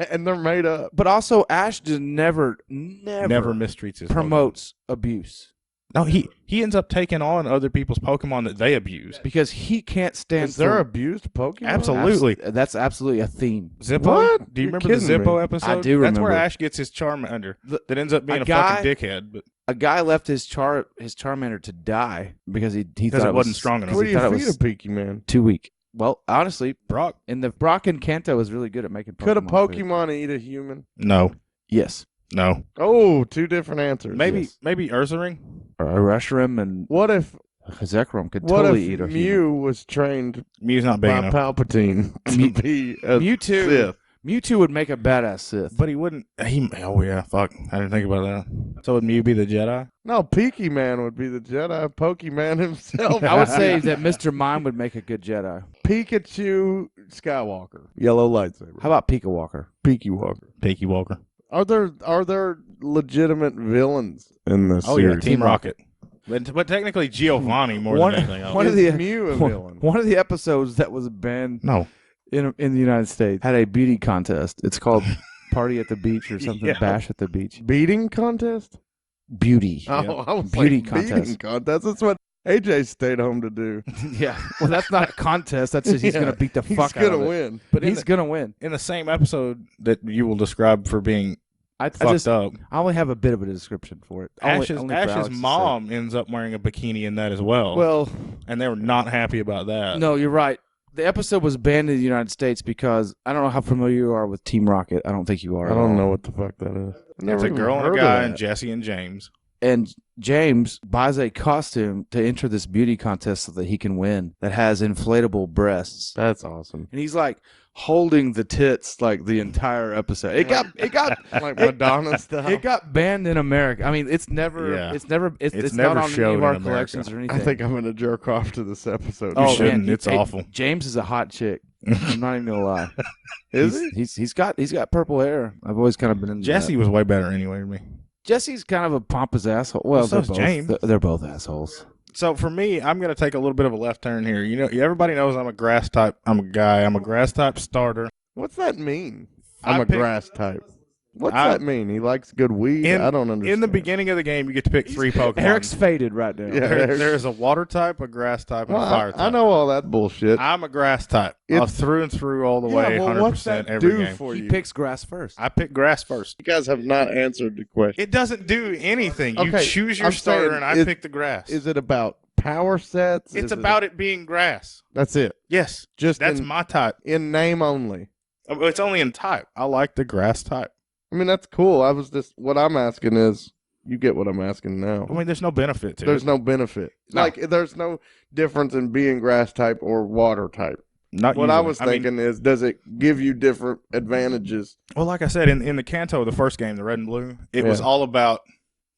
S3: and they're made up.
S1: but also Ash just never
S2: Never mistreats his
S1: promotes abuse
S2: Pokemon. No, he ends up taking on other people's Pokemon that they abuse.
S1: because he can't stand.
S3: Is there
S1: for-
S3: abused Pokemon?
S2: Absolutely.
S1: That's absolutely a theme.
S2: Zippo?
S3: What?
S2: Do you
S3: You're
S2: remember the
S3: kidding
S2: Zippo
S3: me.
S2: episode?
S1: I do
S2: That's where
S1: remember.
S2: Ash gets his Charmander.
S1: The-
S2: That ends up being
S1: a
S2: a
S1: guy-
S2: fucking dickhead. But
S1: A guy left his Charmander to die because he
S2: because
S1: thought
S2: it wasn't strong enough.
S3: What do
S1: he thought
S3: you
S1: it
S3: feed
S1: was
S3: a Pokemon?
S1: too weak. Well, honestly,
S2: Brock?
S1: and the Brock and Kanto is really good at making.
S3: Could a
S1: food.
S3: Pokemon eat a human?
S2: No.
S1: Yes.
S2: No.
S3: Oh, 2 different answers.
S2: Maybe
S1: Yes.
S2: maybe Ursaring?
S1: Or Reshiram and
S3: What if
S1: Zekrom could
S3: what
S1: totally
S3: if
S1: eat a
S3: Mew
S1: human.
S3: was trained
S2: Mew's not big
S3: by
S2: enough.
S3: Palpatine to
S1: Mew-
S3: be a
S1: Mewtwo.
S3: Sith?
S1: Mewtwo would make a badass Sith.
S2: But he wouldn't. Oh, yeah. Fuck. I didn't think about that. So would Mew be the Jedi?
S3: No, Pokemon would be the Jedi. Pokemon himself.
S1: I would say that Mr. Mime would make a good Jedi.
S3: Pikachu Skywalker. Yellow lightsaber.
S1: How about Pika Walker?
S3: Piki Walker.
S2: Peaky Walker.
S3: Are there legitimate villains in this
S2: Oh,
S3: series?
S2: yeah. Team Rocket. But technically Giovanni more
S1: One-
S2: than anything else.
S1: one of
S3: Is
S1: the-
S3: Mew a
S1: One,
S3: villain?
S1: one of the episodes that was banned
S2: No.
S1: in the United States had a beauty contest. It's called Party at the Beach or something.
S2: Yeah.
S1: Bash at the Beach.
S3: Beating contest?
S1: Beauty.
S3: Oh,
S2: Yeah.
S3: I was
S1: Beauty
S3: like,
S1: contest.
S3: beating contest. That's what AJ stayed home to do.
S1: Yeah. Well, that's not a contest. That's just he's
S3: Yeah.
S1: going to beat the
S3: He's
S1: fuck out
S3: gonna
S1: of it.
S3: win.
S2: But
S1: He's going to win.
S2: in the same episode that you will describe for being
S1: I
S2: fucked
S1: just
S2: up,
S1: I only have a bit of a description for it. Only for Alex
S2: Ash's
S1: to say.
S2: mom ends up wearing a bikini in that as well.
S1: Well,
S2: And they were not happy about that.
S1: no, you're right. The episode was banned in the United States because I don't know how familiar you are with Team Rocket. I don't think you are.
S3: I
S1: at
S3: don't
S1: all.
S3: know what the fuck that is. I've
S2: It's
S3: never
S2: a
S3: even
S2: girl and
S3: heard
S2: a
S3: of
S2: guy,
S3: that.
S2: and Jesse and James.
S1: And James buys a costume to enter this beauty contest so that he can win that has inflatable breasts.
S3: That's awesome.
S1: And he's like holding the tits like the entire episode. It got
S3: Like Madonna style.
S1: it got banned in America. I mean, it's never
S2: Yeah.
S1: it's never
S2: It's
S1: not
S2: never
S1: on any
S2: showed
S1: of our
S2: in America.
S1: collections or anything.
S3: I think I'm gonna jerk off to this episode.
S2: You
S1: oh
S2: shouldn't.
S1: man,
S2: It's awful.
S1: James is a hot chick. I'm not even gonna lie.
S3: Is he?
S1: He's got purple hair. I've always kind of been into
S2: Jesse
S1: that.
S2: was way better anyway than me.
S1: Jesse's kind of a pompous asshole. Well,
S2: So
S1: they're
S2: is
S1: both.
S2: James.
S1: They're both assholes.
S2: So for me, I'm going to take a little bit of a left turn here. You know, everybody knows I'm a grass type. I'm a guy. I'm a grass type starter.
S3: What's that mean?
S2: I
S3: I'm a
S2: picked-
S3: grass type. What's
S2: I-
S3: that mean? He likes good weed? I don't understand.
S2: In the beginning of the game, you get to pick 3 Pokemon.
S1: Eric's faded right now.
S3: Yeah.
S2: There's a water type, a grass type, and
S3: Well,
S2: a fire type.
S3: I know all that bullshit.
S2: I'm a grass type.
S3: It's-
S2: Through and through all the
S3: Yeah,
S2: way,
S3: well,
S2: 100%
S3: what's that
S2: every
S3: do
S2: game.
S3: for
S1: He
S3: you?
S1: picks grass first.
S2: I pick grass first.
S3: You guys have not answered the question.
S2: It doesn't do anything. You
S3: Okay,
S2: choose your
S3: I'm
S2: starter,
S3: saying,
S2: and I
S3: is-
S2: pick the grass.
S3: Is it about power sets?
S2: It's
S3: Is it-
S2: about it being grass.
S3: That's it.
S2: Yes,
S3: Just
S2: that's
S3: in,
S2: my type.
S3: in name only.
S2: It's only in type. I like the grass type.
S3: I mean, that's cool. I was just what I'm asking is, you get what I'm asking now.
S2: I mean, there's no benefit to
S3: There's
S2: it.
S3: no benefit.
S2: No.
S3: Like, there's no difference in being grass type or water type.
S2: Not
S3: What I
S2: usually.
S3: was
S2: mean,
S3: thinking is, does it give you different advantages?
S2: well, like I said, in the Kanto, the first game, the red and blue, it was
S3: Yeah.
S2: all about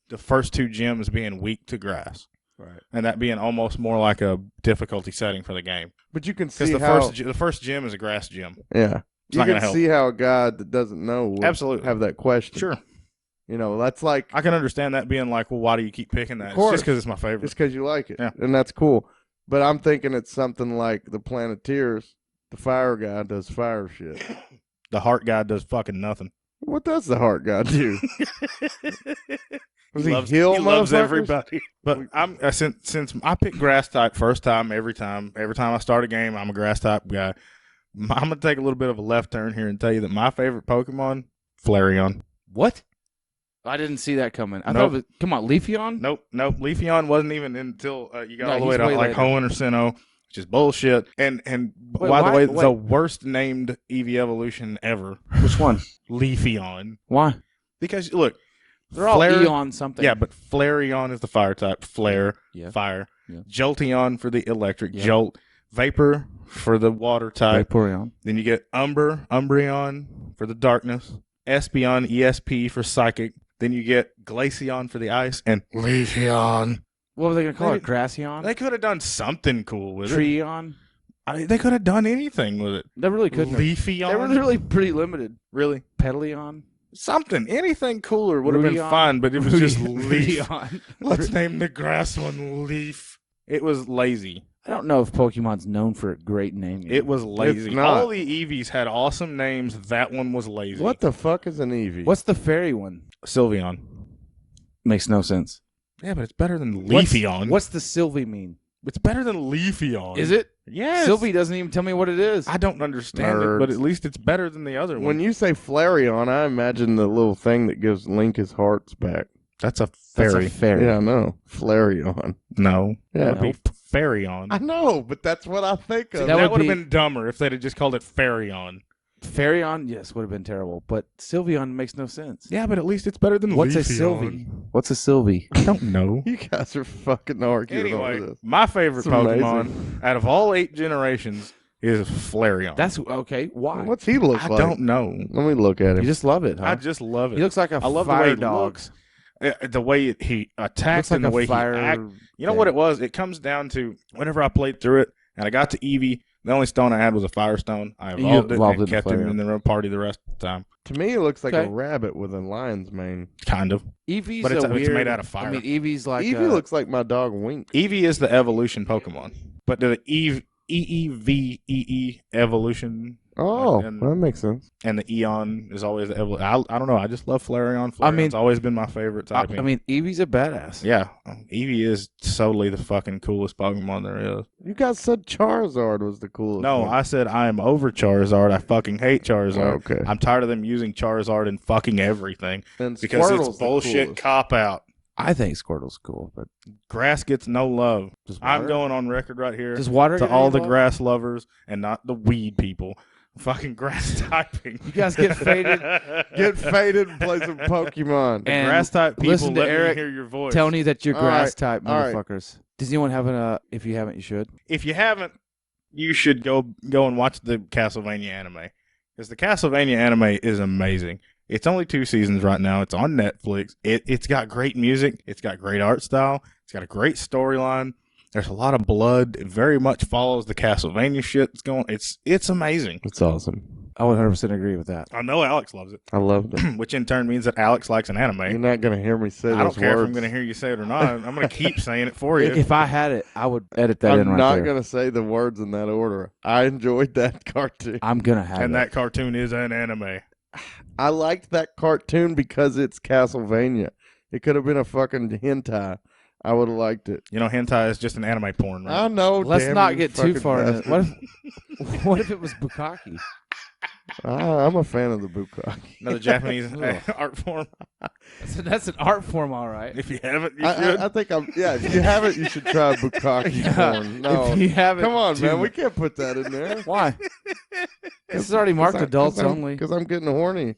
S2: the first 2 gyms being weak to grass.
S3: Right.
S2: And that being almost more like a difficulty setting for the game.
S3: But you can
S2: Because
S3: see
S2: the
S3: how.
S2: first gym is a grass gym.
S3: Yeah.
S2: It's
S3: You
S2: not
S3: can
S2: gonna help.
S3: see how a guy that doesn't know would
S2: Absolutely.
S3: have that question.
S2: Sure.
S3: You know, that's like
S2: I can understand that being like, well, why do you keep picking that?
S3: Of
S2: It's
S3: course.
S2: just because it's my favorite.
S3: just because you like it.
S2: Yeah.
S3: And that's cool. But I'm thinking it's something like the Planeteers. The fire guy does fire shit.
S2: The heart guy does fucking nothing.
S3: What does the heart guy do? Does he
S2: loves,
S3: heal
S2: he loves
S3: motherfuckers?
S2: everybody. But I'm since I pick grass type first time every time I start a game, I'm a grass type guy. I'm gonna take a little bit of a left turn here and tell you that my favorite Pokemon, Flareon.
S1: What? I didn't see that coming. I
S2: Nope.
S1: thought it was, come on, Leafeon?
S2: Nope. Leafeon wasn't even until you got
S1: No,
S2: all the way
S1: he's
S2: to
S1: way
S2: like
S1: later.
S2: Hoenn or Sinnoh, which is bullshit. And
S1: Wait,
S2: by the
S1: why-
S2: way,
S1: wait.
S2: the worst named Eevee evolution ever,
S1: Which one?
S2: Leafeon.
S1: Why?
S2: Because look,
S1: They're all
S2: Flare-
S1: Eon something.
S2: Yeah, but Flareon is the fire type. Flare,
S1: Yeah.
S2: fire.
S1: Yeah.
S2: Jolteon for the electric.
S1: Yeah.
S2: Jolt. Vapor for the water type.
S1: Vaporeon.
S2: Then you get Umbreon for the darkness. Espeon, ESP for psychic. Then you get Glaceon for the ice. And Leafeon.
S1: What were they going to call
S2: They-
S1: it? Grasseon?
S2: They could have done something cool with it.
S1: Treeon?
S2: They could have done anything with it.
S1: They really couldn't.
S2: Leafeon.
S1: They were really pretty limited.
S2: Really?
S1: Petaleon?
S2: Something. Anything cooler would have been
S1: Rudeon?
S2: fun, but it was just Leaf.
S1: Rudeon.
S2: Let's name the grass one Leaf. It was lazy.
S1: I don't know if Pokemon's known for a great name.
S2: It was lazy.
S3: It's not.
S2: All the Eevees had awesome names. That one was lazy.
S3: What the fuck is an Eevee?
S1: What's the fairy one?
S2: Sylveon.
S1: Makes no sense.
S2: Yeah, but it's better than Leafeon.
S1: What's the Sylvie mean?
S2: It's better than Leafeon.
S1: Is it?
S2: Yes.
S1: Sylvie doesn't even tell me what it is.
S2: I don't understand it, but at least it's better than the other one.
S3: When you say Flareon, I imagine the little thing that gives Link his hearts back.
S2: That's a
S1: That's
S2: fairy.
S1: a fairy.
S3: Yeah, I know. Flareon.
S2: No.
S3: Yeah.
S2: That would be Fairyon.
S3: I know, but that's what I think of.
S1: That
S2: That
S1: would
S2: would have
S1: be-
S2: been dumber if they'd have just called it Fairyon.
S1: Fairyon, yes, would have been terrible. But Sylveon makes no sense.
S2: Yeah, but at least it's better than
S1: What's a
S2: Leafeon.
S1: Sylvie? What's a Sylvie?
S2: I don't know.
S3: You guys are fucking arguing over
S2: Anyway,
S3: this.
S2: my favorite
S3: It's amazing.
S2: Pokemon out of all 8 generations is Flareon.
S1: That's okay. Why?
S3: What's he look
S2: I
S3: like?
S2: don't know.
S3: Let me look at
S1: You
S3: him.
S1: just love it, huh?
S2: I just love it.
S1: He looks like a
S2: I love the
S1: fire
S2: way it
S1: dog.
S2: looks. The way he attacks
S1: Looks like
S2: and the
S1: a
S2: way
S1: fire.
S2: he acts. You know what it was? It comes down to whenever I played through it and I got to Eevee, the only stone I had was a fire stone. I
S1: You
S2: evolved it
S1: evolved
S2: and
S1: into
S2: kept him
S1: Flareon.
S2: in the party the rest of the time.
S3: To me, it looks like
S1: Okay.
S3: a rabbit with a lion's mane.
S2: Kind of.
S1: Eevee's
S2: But it's
S1: a weird,
S2: made out of fire.
S1: I mean, Eevee's like
S3: Eevee looks like my dog Wink.
S2: Eevee is the evolution Pokemon. But the EEVEE evolution
S3: Oh,
S2: And-
S3: that makes sense.
S2: and the Eon is always the evolution. I don't know. I just love Flareon.
S1: I mean-
S2: Flareon's always been my favorite typing.
S1: I mean, Eevee's a badass.
S2: yeah. Eevee is solely the fucking coolest Pokemon there is.
S3: You guys said Charizard was the coolest.
S2: No,
S3: one.
S2: I said I am over Charizard. I fucking hate Charizard.
S3: Okay.
S2: I'm tired of them using Charizard in fucking everything
S3: And
S2: because
S3: Squirtle's
S2: it's
S3: the
S2: bullshit
S3: coolest.
S2: cop out.
S1: I think Squirtle's cool, but
S2: Grass gets no love.
S1: does
S2: I'm
S1: water-
S2: going on record right here
S1: Does water
S2: to
S1: get
S2: all
S1: any
S2: the
S1: love?
S2: grass lovers and not the weed people. Fucking grass typing.
S1: You guys get faded.
S3: Get faded and play some Pokemon.
S2: The
S1: And
S2: grass type people
S1: listen to
S2: let
S1: Eric
S2: me hear your voice.
S1: Tell me that you're
S3: All
S1: grass
S3: right,
S1: type,
S3: all right.
S1: motherfuckers. Does anyone have an? If you haven't, you should.
S2: If you haven't, you should go and watch the Castlevania anime. Because the Castlevania anime is amazing. It's only 2 seasons right now. It's on Netflix. It's got great music. It's got great art style. It's got a great storyline. There's a lot of blood. It very much follows the Castlevania shit that's going. It's amazing.
S3: It's awesome.
S1: I 100% agree with that.
S2: I know Alex loves it,
S3: I loved it.
S2: which in turn means that Alex likes an
S3: You're
S2: anime.
S3: not gonna hear me say
S2: I don't
S3: those
S2: care if
S3: words.
S2: I'm going to hear you say it or not. I'm going to keep saying it for you.
S1: If I had it, I would edit that in
S3: I'm
S1: right
S3: not
S1: there.
S3: gonna say the words in that order. I enjoyed that cartoon.
S1: I'm gonna have
S2: And
S1: it.
S2: that cartoon is an anime.
S3: I liked that cartoon because it's Castlevania. It could have been a fucking hentai. I would have liked it.
S2: You know, hentai is just an anime porn, right?
S3: I know.
S1: Let's
S3: damn
S1: not
S3: you
S1: get too
S3: fucking
S1: far in it.
S3: bastard.
S1: What if it was Bukkake?
S3: I'm a fan of the bukkake.
S2: Another Japanese
S1: Ugh.
S2: art form.
S1: That's an art form, all right.
S2: If you haven't, you should.
S3: I think I'm. Yeah, if you haven't, you should try bukkake
S1: Yeah.
S3: porn. No,
S1: If you haven't,
S3: come on,
S1: do
S3: man.
S1: it.
S3: We can't put that in there.
S1: Why? This is already marked adults only.
S3: Because I'm getting horny.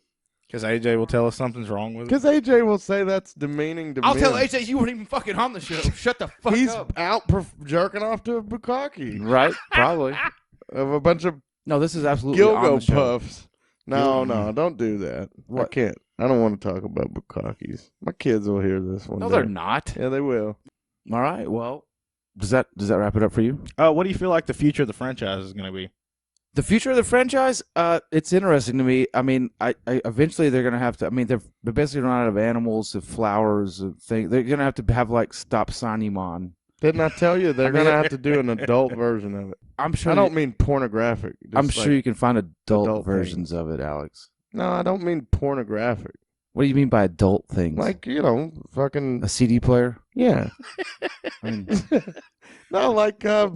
S2: Because AJ will tell us something's wrong with it.
S3: Because AJ will say that's demeaning to
S1: I'll
S3: men.
S1: tell AJ you weren't even fucking on the show. Shut the fuck
S3: He's
S1: up.
S3: out jerking off to a bukkake
S1: Right? Probably.
S3: of a bunch of
S1: No, this is absolutely on the
S3: Gilgo
S1: show.
S3: puffs. No, don't do that. I
S1: What?
S3: can't. I don't want to talk about bukkakes. My kids will hear this one.
S1: No,
S3: day.
S1: they're not.
S3: Yeah, they will.
S1: All right. Well, does that wrap it up for you?
S2: What do you feel like the future of the franchise is going to be?
S1: The future of the franchise, it's interesting to me. I mean, I eventually they're gonna have to. I mean, they're basically run out of animals, of flowers, of things. They're gonna have to have like stop Sanimon.
S3: Didn't I tell you they're going to have to do an adult version of it?
S1: I'm sure.
S3: I don't mean pornographic.
S1: I'm
S3: just
S1: sure
S3: like
S1: you can find adult
S3: adult
S1: versions of it, Alex.
S3: No, I don't mean pornographic.
S1: What do you mean by adult things?
S3: Like, fucking...
S1: a CD player?
S3: Yeah.
S1: I mean,
S3: No, like, I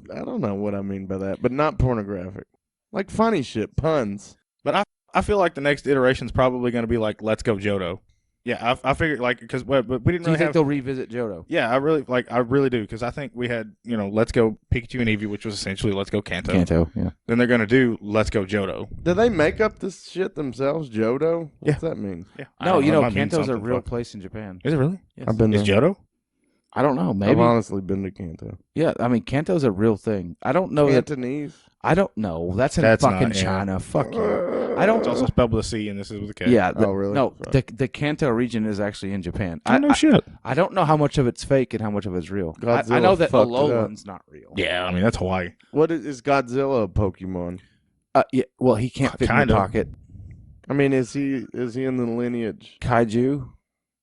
S3: don't know what I mean by that, but not pornographic. Like funny shit, puns.
S2: But I feel like the next iteration is probably going to be like Let's Go Johto. Yeah, I figured like because but we didn't
S1: do you
S2: really
S1: think
S2: have.
S1: they'll revisit Johto?
S2: Yeah, I really do because I think we had Let's Go Pikachu and Eevee, which was essentially Let's Go Kanto.
S1: Kanto, yeah.
S2: Then they're going to do Let's Go Johto.
S3: Do they make up this shit themselves, Johto? What's that mean?
S2: Yeah.
S1: No,
S2: it might mean
S1: Kanto's a
S2: something
S1: real
S2: fuck-
S1: place in Japan.
S2: Is it really?
S1: Yes.
S3: I've been
S2: Is
S3: there.
S2: Johto?
S1: I don't know.
S3: I've
S1: Maybe.
S3: honestly been to Kanto.
S1: Yeah, I mean, Kanto's a real thing. I don't know that.
S3: Cantonese.
S1: I don't know. That's in
S2: That's
S1: fucking
S2: not, yeah.
S1: China. Fuck you. I don't.
S2: It's also spelled with a C, and this is with a K.
S1: Yeah.
S3: Oh, really?
S1: No,
S3: Sorry.
S1: the Kanto region is actually in Japan.
S2: Shit.
S1: I don't know how much of it's fake and how much of it's real. I
S3: Godzilla
S1: know that
S3: fucked it up.
S1: Alolan's not real.
S2: Yeah, I mean that's Hawaii.
S3: What is Godzilla a Pokemon?
S1: Yeah. Well, he can't fit in
S2: Kind
S1: your
S2: of.
S1: pocket.
S3: I mean, is he in the lineage?
S1: Kaiju.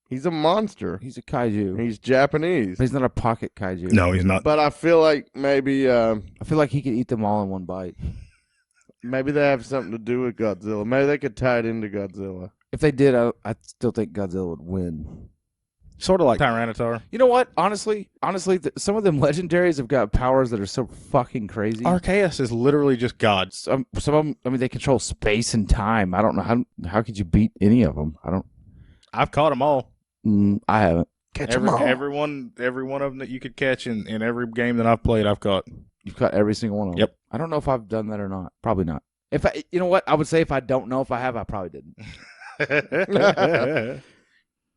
S3: He's a monster.
S1: He's a kaiju.
S3: He's Japanese.
S1: But he's not a pocket kaiju.
S2: No, he's not.
S3: But I feel like maybe
S1: I feel like he could eat them all in one bite.
S3: maybe they have something to do with Godzilla. Maybe they could tie it into Godzilla.
S1: If they did, I still think Godzilla would win.
S2: Sort of like Tyranitar.
S1: You know what? Honestly, some of them legendaries have got powers that are so fucking crazy.
S2: Arceus is literally just God.
S1: Some of them, I mean, they control space and time. I don't know how could you beat any of them?
S2: I've caught them all.
S1: I haven't.
S2: Every one of them that you could catch in every game that I've played, I've caught.
S1: You've caught every single one of them.
S2: Yep.
S1: I don't know if I've done that or not. Probably not. You know what? I would say if I don't know if I have, I probably didn't.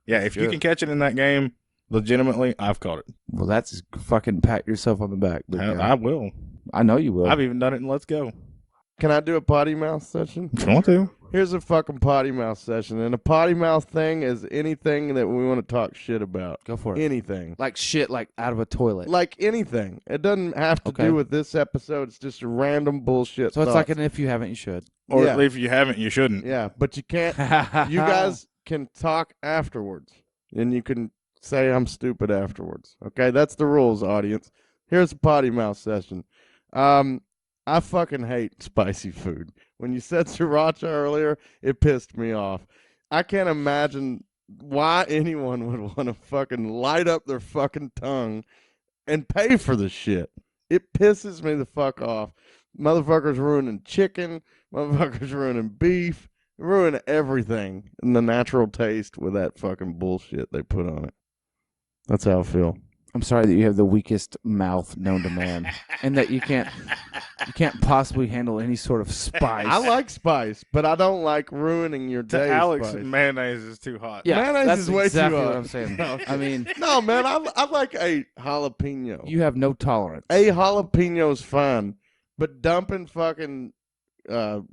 S2: Yeah, if you
S1: Sure.
S2: can catch it in that game, legitimately, I've caught it.
S1: Well, that's just fucking pat yourself on the back. big guy.
S2: I will.
S1: I know you will.
S2: I've even done it in Let's Go.
S3: Can I do a potty mouth session?
S2: If you want to.
S3: Here's a fucking potty mouth session. And a potty mouth thing is anything that we want to talk shit about.
S1: Go for it.
S3: Anything.
S1: Like shit, like out of a toilet.
S3: Like anything. It doesn't have to
S1: Okay.
S3: do with this episode. It's just random bullshit.
S1: So it's
S3: thoughts.
S1: like an if you haven't, you should.
S2: Or
S3: Yeah.
S2: if you haven't, you shouldn't.
S3: Yeah, but you can't. You guys can talk afterwards. And you can say I'm stupid afterwards. Okay, that's the rules, audience. Here's a potty mouth session. I fucking hate spicy food. When you said sriracha earlier, it pissed me off. I can't imagine why anyone would want to fucking light up their fucking tongue and pay for the shit. It pisses me the fuck off. Motherfuckers ruining chicken. Motherfuckers ruining beef. Ruin everything in the natural taste with that fucking bullshit they put on it. That's how I feel.
S1: I'm sorry that you have the weakest mouth known to man, and that you can't possibly handle any sort of spice.
S3: I like spice, but I don't like ruining your
S2: To
S3: day.
S2: Alex,
S3: spice.
S2: mayonnaise is too hot.
S1: Yeah,
S3: Mayonnaise
S1: that's
S3: is way too
S1: exactly
S3: hot.
S1: what I'm saying. I mean,
S3: No, man, I like a jalapeno.
S1: you have no tolerance.
S3: A jalapeno's fine, but dumping fucking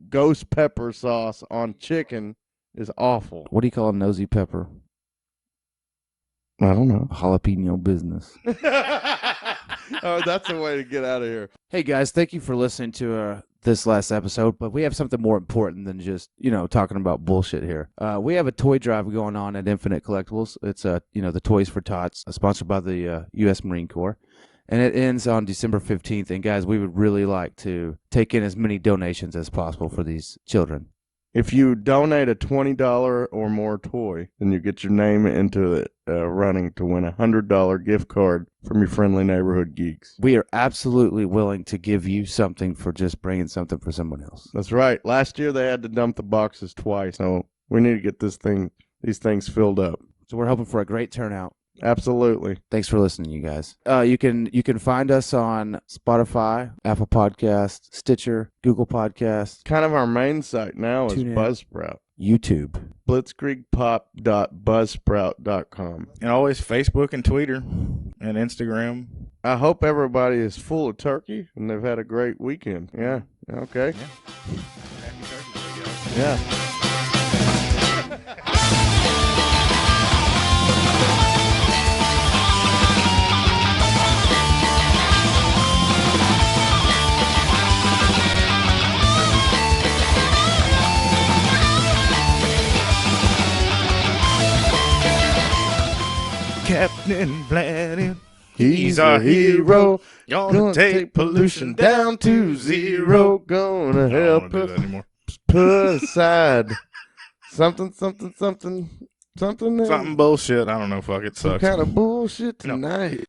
S3: ghost pepper sauce on chicken is awful.
S1: What do you call a nosy pepper?
S3: I don't know.
S1: Jalapeno business.
S3: Oh, that's a way to get out of here.
S1: Hey guys, thank you for listening to this last episode, but we have something more important than just, talking about bullshit here. We have a toy drive going on at Infinite Collectibles. It's, the Toys for Tots, sponsored by the U.S. Marine Corps. And it ends on December 15th. And guys, we would really like to take in as many donations as possible for these children.
S3: If you donate a $20 or more toy, then you get your name into it running to win a $100 gift card from your friendly neighborhood geeks.
S1: We are absolutely willing to give you something for just bringing something for someone else.
S3: That's right. Last year they had to dump the boxes twice, so we need to get these things filled up.
S1: So we're hoping for a great turnout.
S3: Absolutely.
S1: Thanks for listening, you guys. You can find us on Spotify, Apple Podcasts, Stitcher, Google Podcasts,
S3: Kind of our main site now is
S1: Tune in.
S3: Buzzsprout.
S1: YouTube.
S3: Blitzkriegpop.buzzsprout.com.
S2: And always Facebook and Twitter and Instagram.
S3: I hope everybody is full of turkey and they've had a great weekend. Yeah. Okay. Yeah.
S2: Captain Planet.
S3: He's our hero.
S2: Gonna take pollution down to zero.
S3: Gonna
S2: I don't
S3: help
S2: want to do that
S3: us
S2: anymore.
S3: put aside something, something, something, something,
S2: Something bullshit. I don't know. Fuck it.
S3: some
S2: Sucks.
S3: kind of bullshit
S2: No.
S3: tonight.